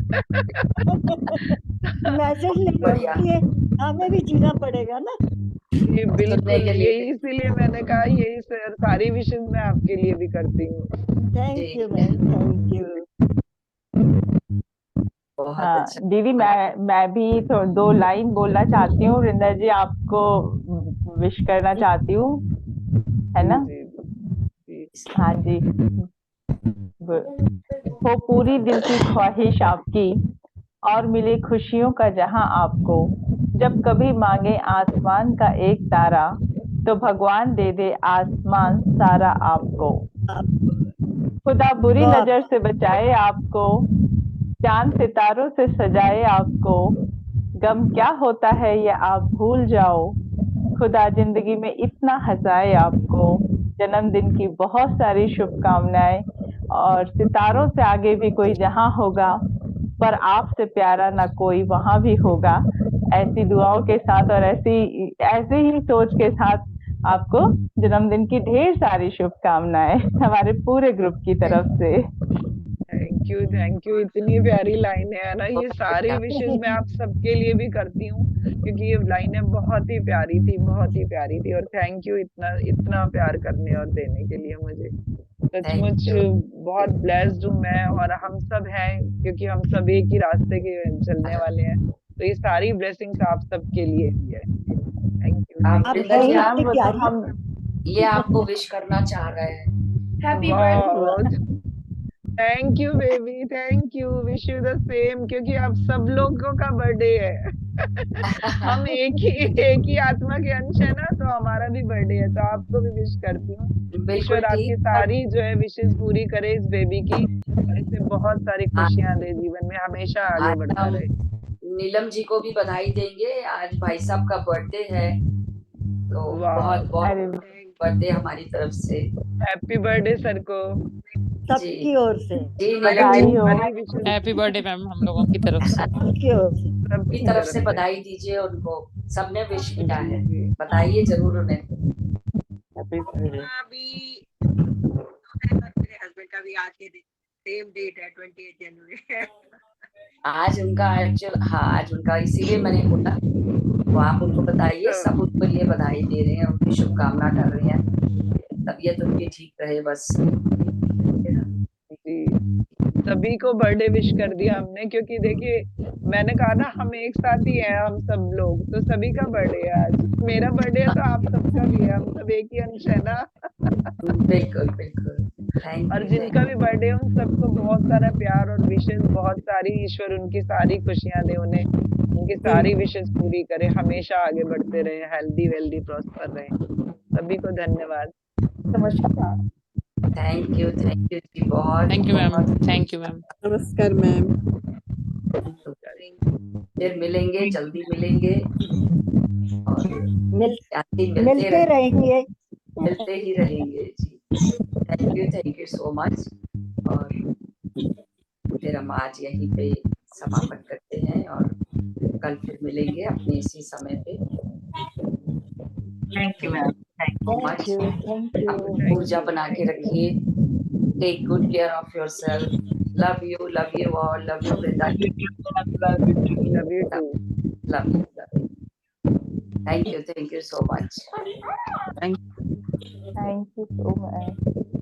मैसेज लिखती है, हमें भी जीना पड़ेगा ना।
जी बिल्कुल, यही इसीलिए मैंने कहा यही सारी विशेष मैं आपके लिए भी करती हूँ।
Thank you ma'am, thank you.
हाँ दीदी, मैं भी तो 2 लाइन बोलना चाहती हूँ। वृंदा जी आपको विश करना चाहती हूँ, है ना? हाँ जी। हो पूरी दिल की ख्वाहिश आपकी, और मिले खुशियों का जहां आपको। जब कभी मांगे आसमान का एक तारा, तो भगवान दे दे आसमान सारा आपको। खुदा बुरी नजर से बचाए आपको, चांद सितारों से सजाए आपको। गम क्या होता है ये आप भूल जाओ, खुदा जिंदगी में इतना हंसाए आपको। जन्मदिन की बहुत सारी शुभकामनाएं, और सितारों से आगे भी कोई जहां होगा, पर आपसे प्यारा ना कोई वहां भी होगा। ऐसी दुआओं के साथ और ऐसे ही सोच के साथ आपको जन्मदिन की ढेर सारी शुभकामनाएं हमारे पूरे ग्रुप की तरफ से।
Thank you. इतनी प्यारी लाइन है ना, ये सारी विशेष मैं आप सबके लिए भी करती हूँ, क्योंकि ये लाइनें बहुत ही प्यारी थी, बहुत ही प्यारी थी। और थैंक यू इतना प्यार करने और देने के लिए मुझे। सचमुच बहुत ब्लेस्ड हूँ मैं, और हम सब हैं, क्योंकि हम सब एक ही रास्ते के चलने वाले हैं। तो ये सारी ब्लेसिंग्स आप सबके लिए भी है। Thank you.
ये आपको विश करना चाह रहे हैं। Happy
birthday. Thank you baby, thank you. Wish you the same, क्योंकि आप सब लोगों का बर्थडे है। हम एक ही आत्मा के अंश है ना, तो हमारा भी बर्थडे है। तो आपको भी विश करती हूँ। ईश्वर आपकी सारी जो है विशेष पूरी करे इस बेबी की, और इसे बहुत सारी खुशियां दे, जीवन में हमेशा आगे बढ़ता रहे।
नीलम जी को भी बधाई देंगे, आज भाई साहब का बर्थडे है, तो बहुत बहुत बर्थडे हमारी तरफ से।
हैप्पी बर्थडे सर को
सबकी ओर से।
हैप्पी बर्थडे मैम हम लोगों की तरफ से।
सबकी तरफ से बधाई दीजिए उनको, सबने विश किया है, बताइए जरूर उन्हें।
अभी मेरे हस्बैंड का भी आज के दिन सेम डेट है, 28 जनवरी।
आज उनका आज उनका, इसीलिए मैंने बोला, तो आप उनको बताइए, सब उनके लिए बधाई दे रहे हैं, उनकी शुभकामना कर रहे हैं, तबीयत उनकी ठीक रहे बस।
सभी को बर्थडे विश कर दिया हमने, क्योंकि देखिए मैंने कहा ना, हम एक साथ ही हैं, हम सब लोग, तो सभी का बर्थडे है आज। मेरा बर्थडे है तो आप सबका भी है, हम सब एक ही अंश है ना।
बिल्कुल बिल्कुल।
और जिनका भी बर्थडे है उन सबको बहुत सारा प्यार और विशेष, बहुत सारी, ईश्वर उनकी सारी खुशियां दे उन्हें, उनकी सारी विशेष पूरी करे, हमेशा आगे बढ़ते रहे, हेल्दी वेल्दी प्रॉस्पर रहे। सभी को धन्यवाद, नमस्कार।
थैंक यू जी, बहुत
thank you ma'am. Thank you ma'am.
नमस्कार मैम।
फिर मिलेंगे, जल्दी मिलेंगे और ऐसे ही
मिलते रहेंगे।
मिलते ही रहेंगे जी। Thank you so much. और फिर हम आज यहीं पे समापन करते हैं और कल फिर मिलेंगे अपने इसी समय पे।
Thank you ma'am, thank
you much. ऊर्जा बना के रखिए। Take good care of yourself. Love you all. Love you Vrinda.
Love you too.
Love you. Thank you so much.
Thank you so much.